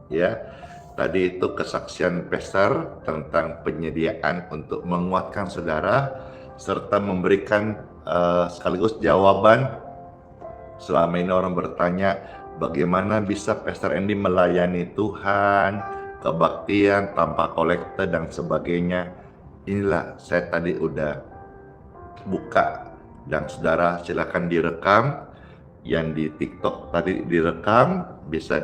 Speaker 2: Ya, tadi itu kesaksian Pastor tentang penyediaan untuk menguatkan saudara serta memberikan sekaligus jawaban. Selama ini orang bertanya, bagaimana bisa Pastor Andy melayani Tuhan, kebaktian tanpa kolekte dan sebagainya. Inilah saya tadi udah buka, dan saudara silakan direkam. Yang di TikTok tadi direkam, bisa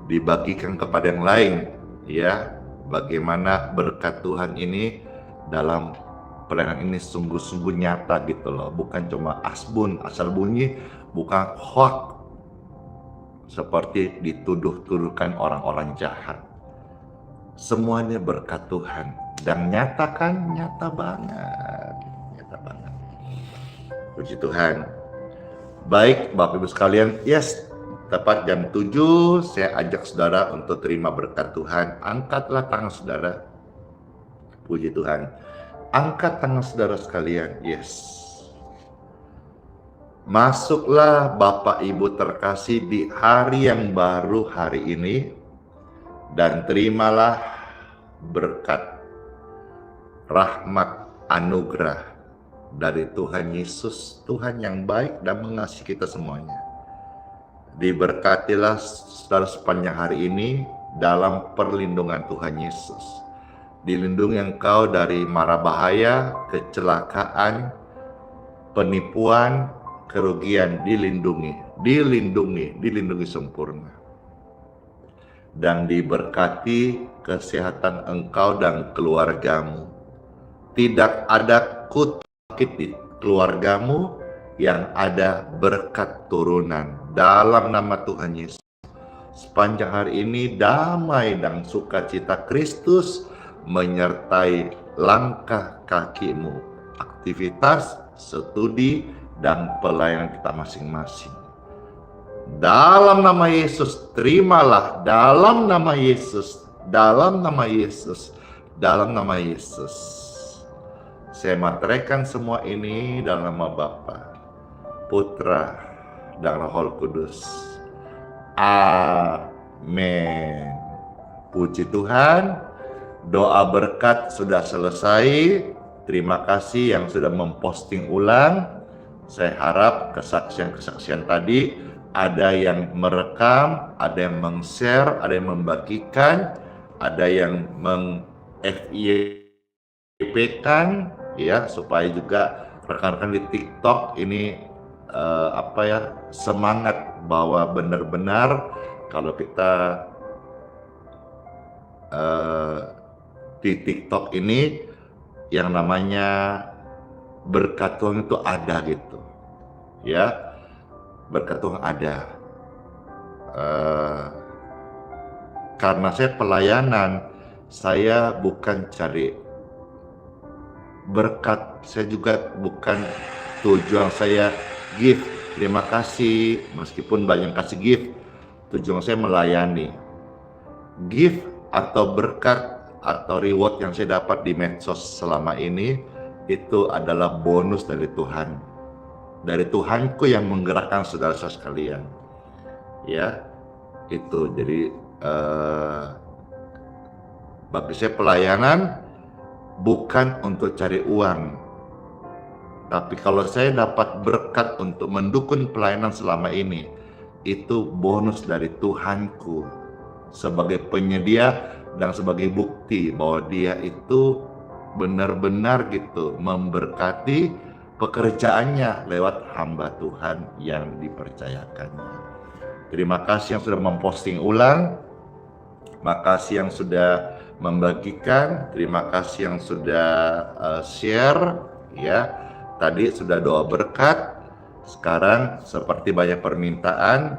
Speaker 2: dibagikan kepada yang lain ya, bagaimana berkat Tuhan ini dalam pelayanan ini sungguh-sungguh nyata gitu loh, bukan cuma asbun asal bunyi, bukan hoax seperti dituduh-tuduhkan orang-orang jahat. Semuanya berkat Tuhan dan nyata kan, nyata banget. Puji Tuhan. Baik Bapak Ibu sekalian, yes, tepat jam 7 saya ajak saudara untuk terima berkat Tuhan. Angkatlah tangan saudara. Puji Tuhan. Angkat tangan saudara sekalian, yes. Masuklah Bapak Ibu terkasih di hari yang baru hari ini, dan terimalah berkat, rahmat, anugerah dari Tuhan Yesus, Tuhan yang baik dan mengasihi kita semuanya. Diberkatilah saudara sepanjang hari ini dalam perlindungan Tuhan Yesus. Dilindungi engkau dari mara bahaya, kecelakaan, penipuan, kerugian, dilindungi sempurna. Dan diberkati kesehatan engkau dan keluargamu. Tidak ada kutuk di keluargamu, yang ada berkat turunan dalam nama Tuhan Yesus. Sepanjang hari ini damai dan sukacita Kristus menyertai langkah kakimu, aktivitas, studi, dan pelayanan kita masing-masing. Dalam nama Yesus, terimalah dalam nama Yesus, dalam nama Yesus, dalam nama Yesus. Saya materaikan semua ini dalam nama Bapa, Putra, dan Roh Kudus. Amin. Puji Tuhan. Doa berkat sudah selesai. Terima kasih yang sudah memposting ulang. Saya harap kesaksian-kesaksian tadi ada yang merekam, ada yang meng-share, ada yang membagikan, ada yang meng-FYP-kan ya, supaya juga rekan-rekan di TikTok ini semangat bahwa benar-benar kalau kita di TikTok ini yang namanya berkat Tuhan itu ada gitu ya, berkat Tuhan ada. Karena saya pelayanan, saya bukan cari berkat, saya juga bukan tujuan saya gift. Terima kasih, meskipun banyak kasih gift, tujuan saya melayani. Gift atau berkat atau reward yang saya dapat di medsos selama ini itu adalah bonus dari Tuhan, dari Tuhanku yang menggerakkan saudara-saudara sekalian ya. Itu jadi bagi saya pelayanan bukan untuk cari uang, tapi kalau saya dapat berkat untuk mendukung pelayanan selama ini, itu bonus dari Tuhanku sebagai penyedia dan sebagai bukti bahwa dia itu benar-benar gitu memberkati pekerjaannya lewat hamba Tuhan yang dipercayakannya. Terima kasih yang sudah memposting ulang, makasih yang sudah membagikan, terima kasih yang sudah share ya. Tadi sudah doa berkat, sekarang seperti banyak permintaan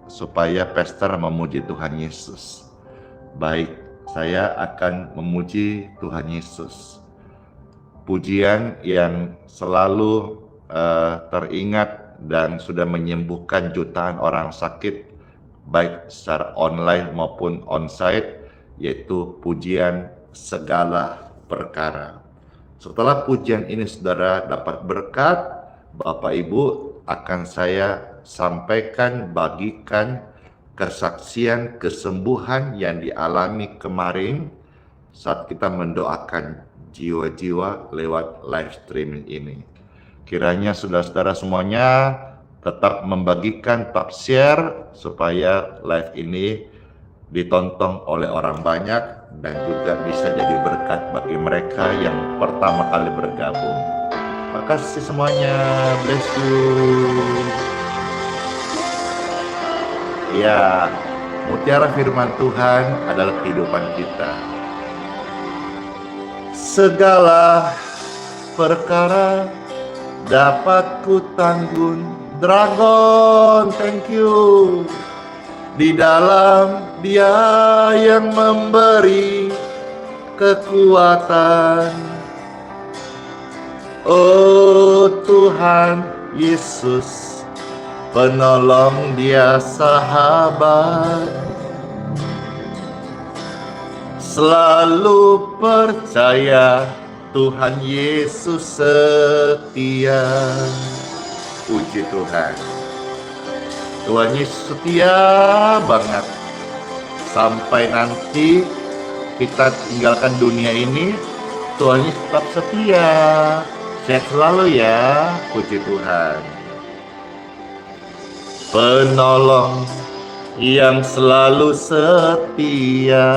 Speaker 2: supaya pastor memuji Tuhan Yesus. Baik, saya akan memuji Tuhan Yesus. Pujian yang selalu teringat dan sudah menyembuhkan jutaan orang sakit baik secara online maupun onsite, yaitu pujian segala perkara. Setelah pujian ini saudara dapat berkat, Bapak Ibu akan saya sampaikan, bagikan kesaksian kesembuhan yang dialami kemarin saat kita mendoakan jiwa-jiwa lewat live streaming ini. Kiranya saudara-saudara semuanya tetap membagikan, tetap share supaya live ini ditonton oleh orang banyak dan juga bisa jadi berkat bagi mereka yang pertama kali bergabung. Terima kasih semuanya, bless you. Ya, mutiara firman Tuhan adalah kehidupan kita. Segala perkara dapat ku tanggung. Dragon, thank you. Di dalam Dia yang memberi kekuatan. Oh Tuhan Yesus, penolong Dia sahabat. Selalu percaya Tuhan Yesus setia. Puji Tuhan. Tuhan Yesus setia banget. Sampai nanti kita tinggalkan dunia ini, Tuhan Yesus tetap setia. Sehat selalu ya, puji Tuhan. Penolong yang selalu setia,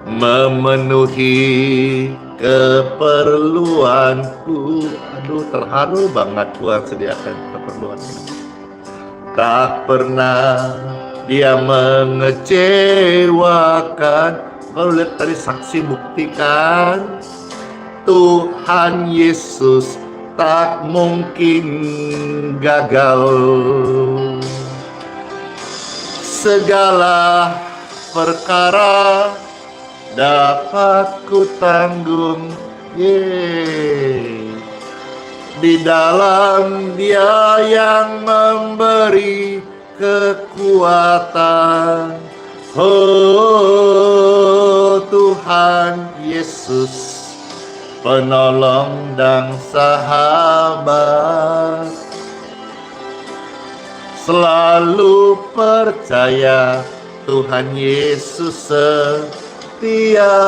Speaker 2: memenuhi keperluanku. Aduh, terharu banget Tuhan sediakan keperluan ini. Tak pernah Dia mengecewakan. Kalau lihat tadi saksi buktikan, Tuhan Yesus tak mungkin gagal. Segala perkara dapat ku tanggung, di dalam Dia yang memberi kekuatan. Oh Tuhan Yesus, penolong dan sahabat. Selalu percaya Tuhan Yesus setia.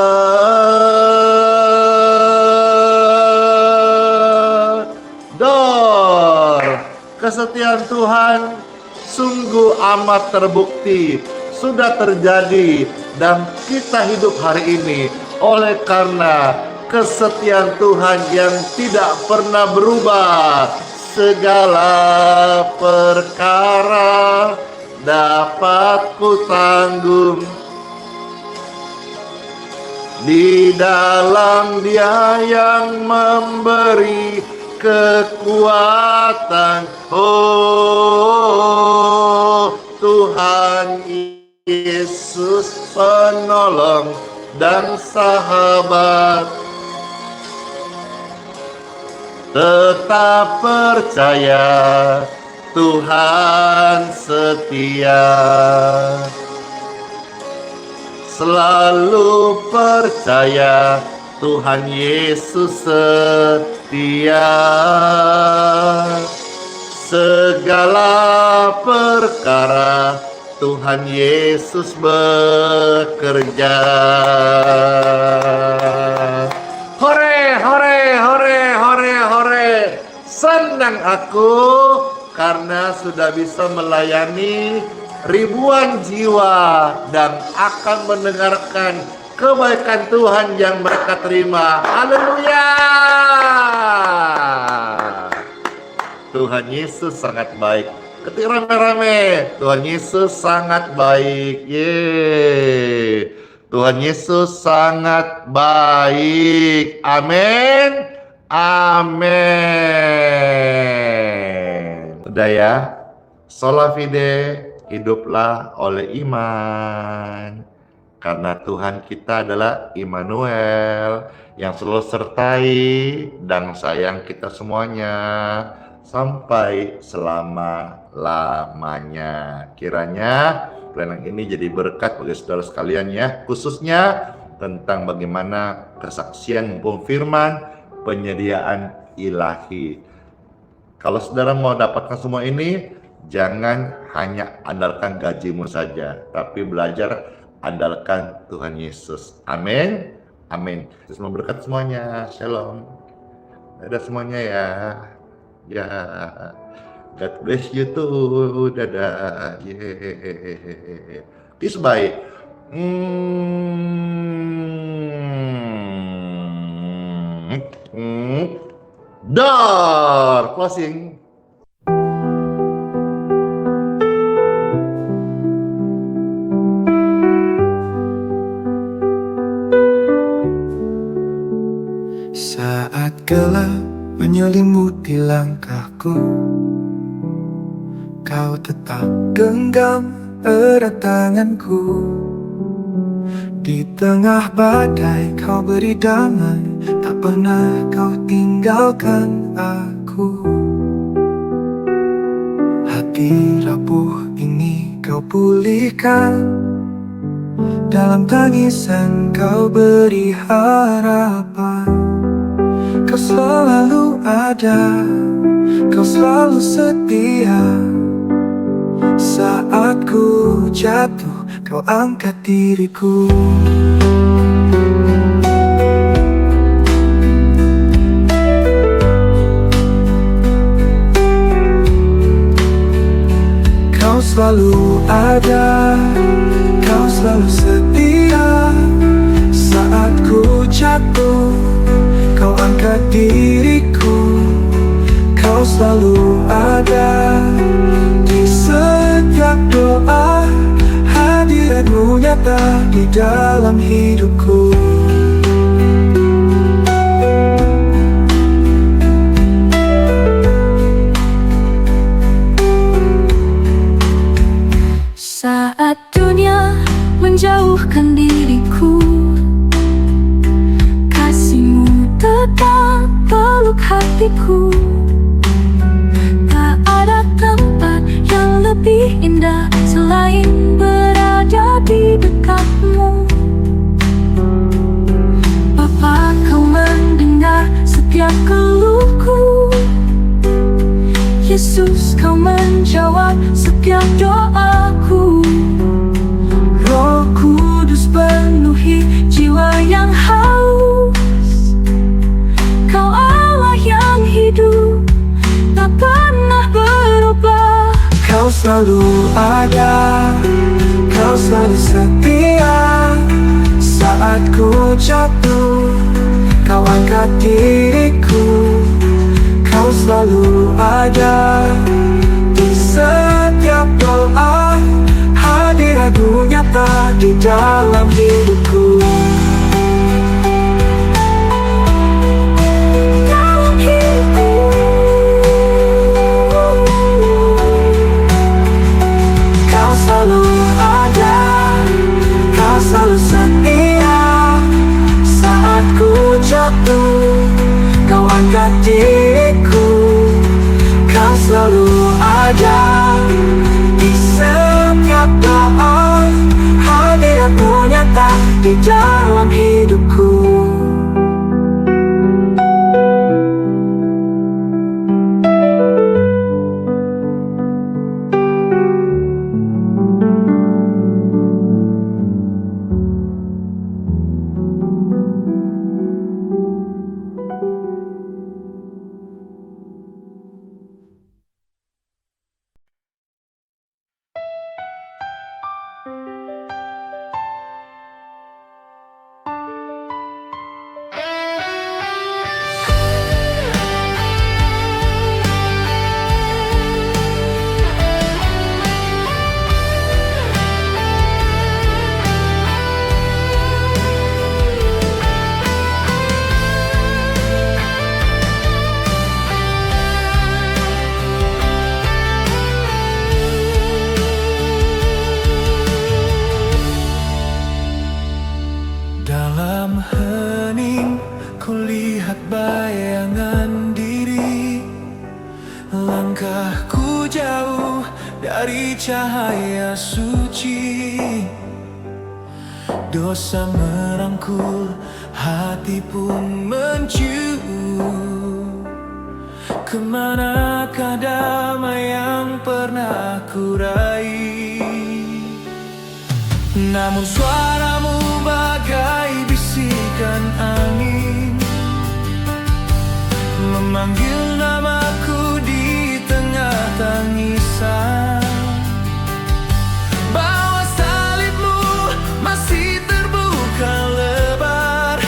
Speaker 2: Kesetiaan Tuhan sungguh amat terbukti, sudah terjadi, dan kita hidup hari ini oleh karena kesetiaan Tuhan yang tidak pernah berubah. Segala perkara dapat ku tanggung, di dalam Dia yang memberi kekuatan. Oh Tuhan Yesus, penolong dan sahabat. Tetap percaya Tuhan setia. Selalu percaya Tuhan Yesus setia. Segala perkara Tuhan Yesus bekerja. Hore, hore, hore, hore, hore. Senang aku karena sudah bisa melayani ribuan jiwa dan akan mendengarkan kebaikan Tuhan yang mereka terima. Haleluya! Tuhan Yesus sangat baik. Ketik rame-rame, Tuhan Yesus sangat baik. Yeay. Tuhan Yesus sangat baik. Amin. Amin. Udah ya. Sola fide, hiduplah oleh iman. Karena Tuhan kita adalah Immanuel yang selalu sertai dan sayang kita semuanya sampai selama-lamanya. Kiranya pelayanan ini jadi berkat bagi saudara sekalian ya, khususnya tentang bagaimana kesaksian maupun firman penyediaan ilahi. Kalau saudara mau dapatkan semua ini, jangan hanya andalkan gajimu saja, tapi belajar andalkan Tuhan Yesus. Amin. Amin. Semoga berkat semuanya. Shalom. Dadah semuanya ya. Ya. God bless you too. Dadah. Yeah. Peace bye. Door closing.
Speaker 4: Saat gelap menyelimuti langkahku, kau tetap genggam erat tanganku. Di tengah badai kau beri damai, tak pernah kau tinggalkan aku. Hati rapuh ini kau pulihkan, dalam tangisan kau beri harapan. Kau selalu ada, kau selalu setia. Saat ku jatuh, kau angkat diriku. Kau selalu ada, kau selalu setia. Saat ku jatuh, kau angkat diriku. Kau selalu ada di setiap doa. Hadiratmu nyata di dalam hidupku.
Speaker 5: Saat dunia menjauhkan diriku, kasih-Mu tetap peluk hatiku. Tak ada tempat yang lebih indah selain berada di dekat-Mu. Bapa, Kau mendengar setiap keluhku. Yesus, Kau menjawab setiap doaku. Roh Kudus penuhi jiwa yang haus. Kau Allah yang hidup, tak pernah berubah.
Speaker 4: Kau selalu ada, kau selalu setia. Saat ku jatuh, kau angkat diriku. Kau selalu ada di setiap doa. Hadirat-Mu nyata di dalam hidupku. Dalam hidupku. Kau selalu ada, kau selalu setia. Saat ku jatuh, kau angkat diriku. Kau selalu ada di setiap doa. Hadirat-Mu nyata di dalam hidupku. suci. Dosa merangkul, hati pun mencium. Kemanakah damai yang pernah ku raih? Namun suaramu bagai bisikan angin, memanggil namaku di tengah tangisan. Bawa salibmu masih terbuka lebar,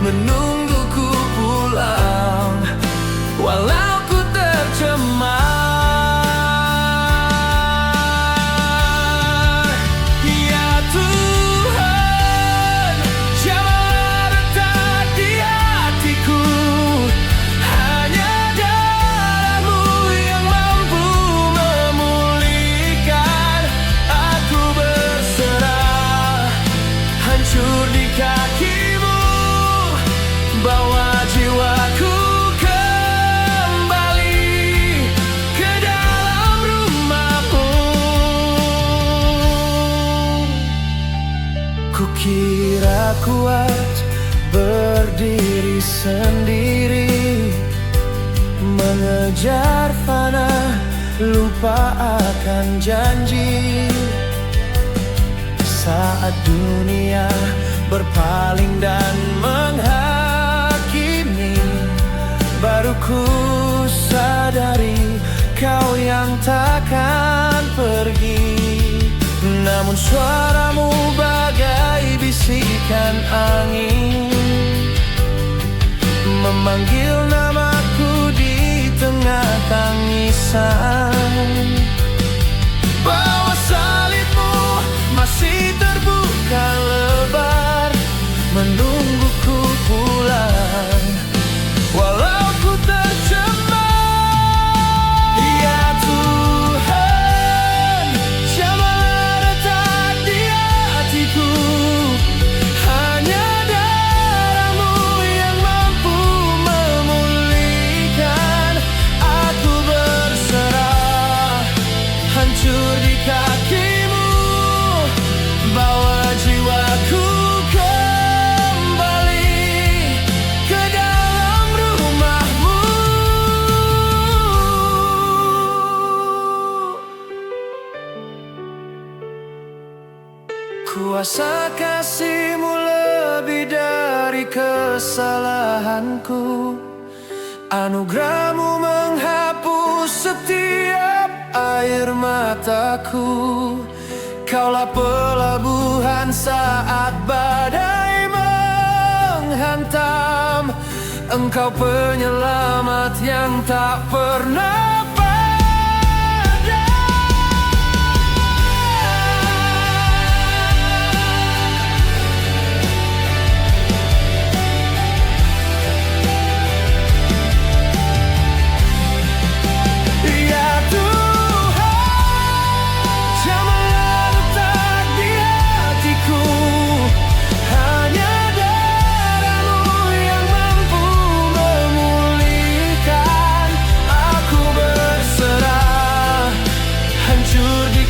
Speaker 4: menungguku pulang walau ku tercemar. Ya Tuhan, jamahlah retak di hatiku. Hanya darah-Mu yang mampu memulihkan. Aku berserah, hancur di kaki-Mu. Bawa jiwaku kembali ke dalam rumah-Mu. Kukira kuat berdiri sendiri, mengejar fana, lupa akan janji. Saat dunia berpaling dan menghakimi, baru ku sadari Kau yang takkan pergi. Namun suaramu bagai bisikan angin, memanggil namaku di tengah tangisan. Bawa salibmu masih terbuka lebar, menungguku pulang walau ku tercemar. Ya Tuhan, jamahlah retak di hatiku. Hanya darah-Mu yang mampu memulihkan. Aku berserah, hancur di kaki-Mu. Bawa jiwaku kembali ke dalam rumah-Mu. Kuasa kasih-Mu lebih dari kesalahanku. Anugerah-Mu menghapus setiap air mataku. Kaulah pelabuhan saat badai menghantam. Engkau penyelamat yang tak pernah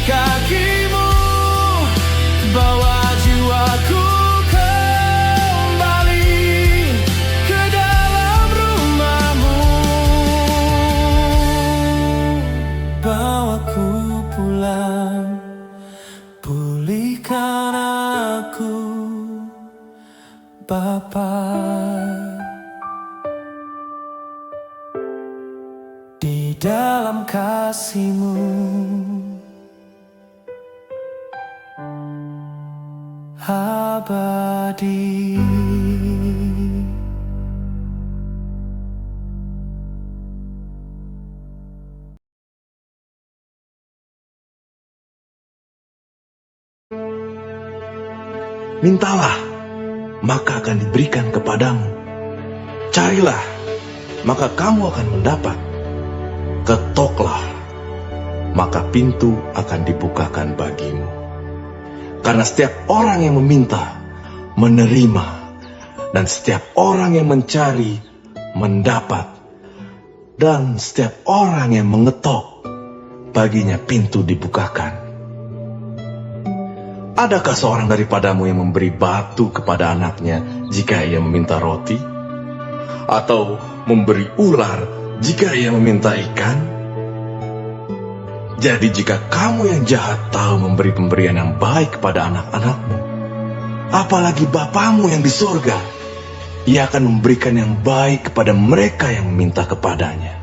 Speaker 4: kaki-Mu. Bawa jiwaku kembali ke dalam rumah-Mu. Bawaku pulang, pulihkan aku, Bapa. Di dalam kasih-Mu abadi.
Speaker 1: Mintalah, maka akan diberikan kepadamu. Carilah, maka kamu akan mendapat. Ketoklah, maka pintu akan dibukakan bagimu. Karena setiap orang yang meminta, menerima, dan setiap orang yang mencari, mendapat, dan setiap orang yang mengetok, baginya pintu dibukakan. Adakah seorang daripadamu yang memberi batu kepada anaknya jika ia meminta roti? Atau memberi ular jika ia meminta ikan? Jadi jika kamu yang jahat tahu memberi pemberian yang baik kepada anak-anakmu, apalagi Bapamu yang di surga, Ia akan memberikan yang baik kepada mereka yang meminta kepadanya.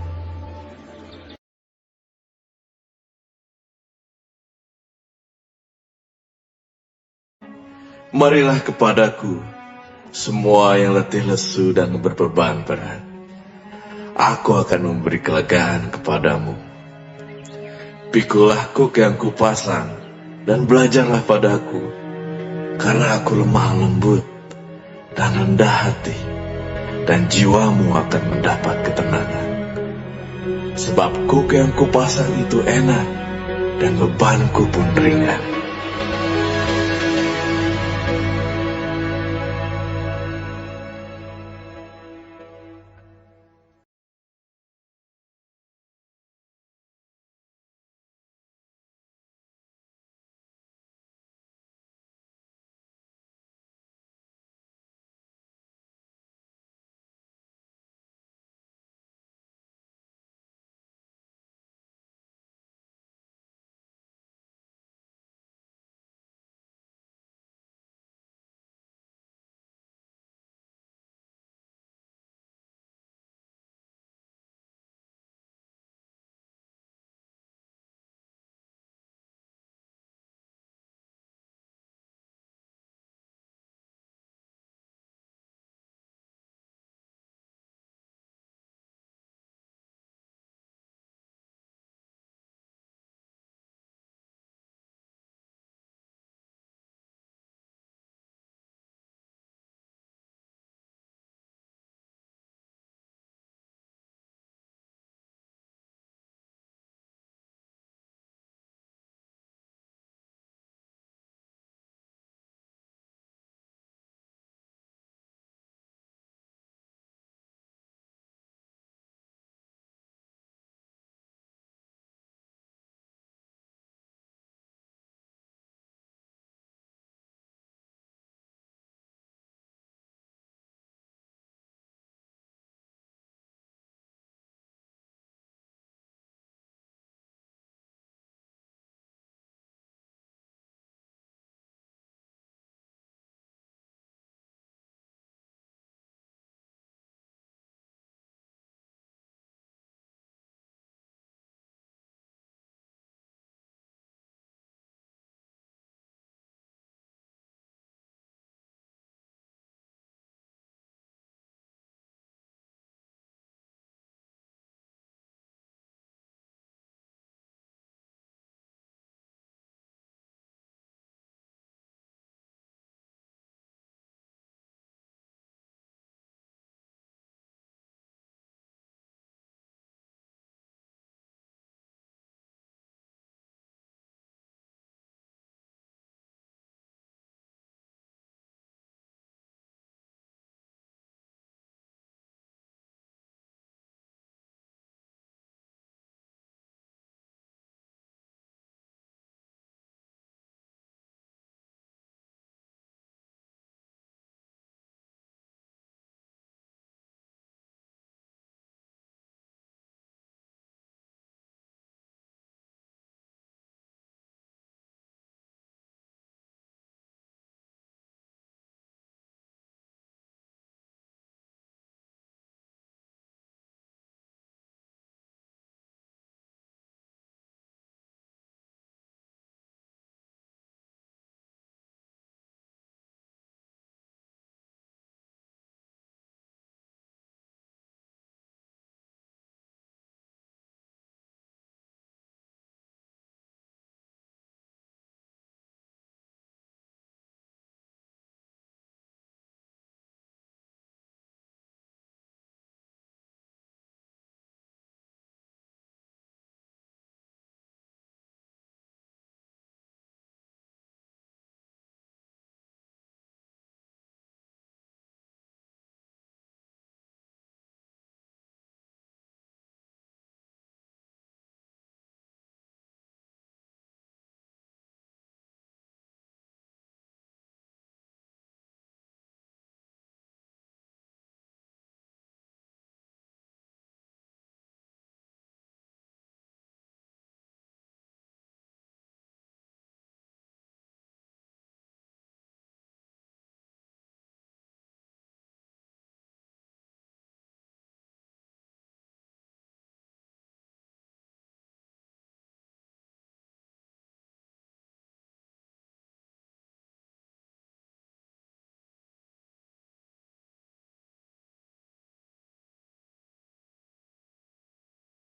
Speaker 1: Marilah kepadaku, semua yang letih lesu dan berbeban berat. Aku akan memberi kelegaan kepadamu. Pikulah kuk yang kupasang, dan belajarlah padaku, karena aku lemah lembut dan rendah hati, dan jiwamu akan mendapat ketenangan. Sebab kuk yang kupasang itu enak, dan bebanku pun ringan.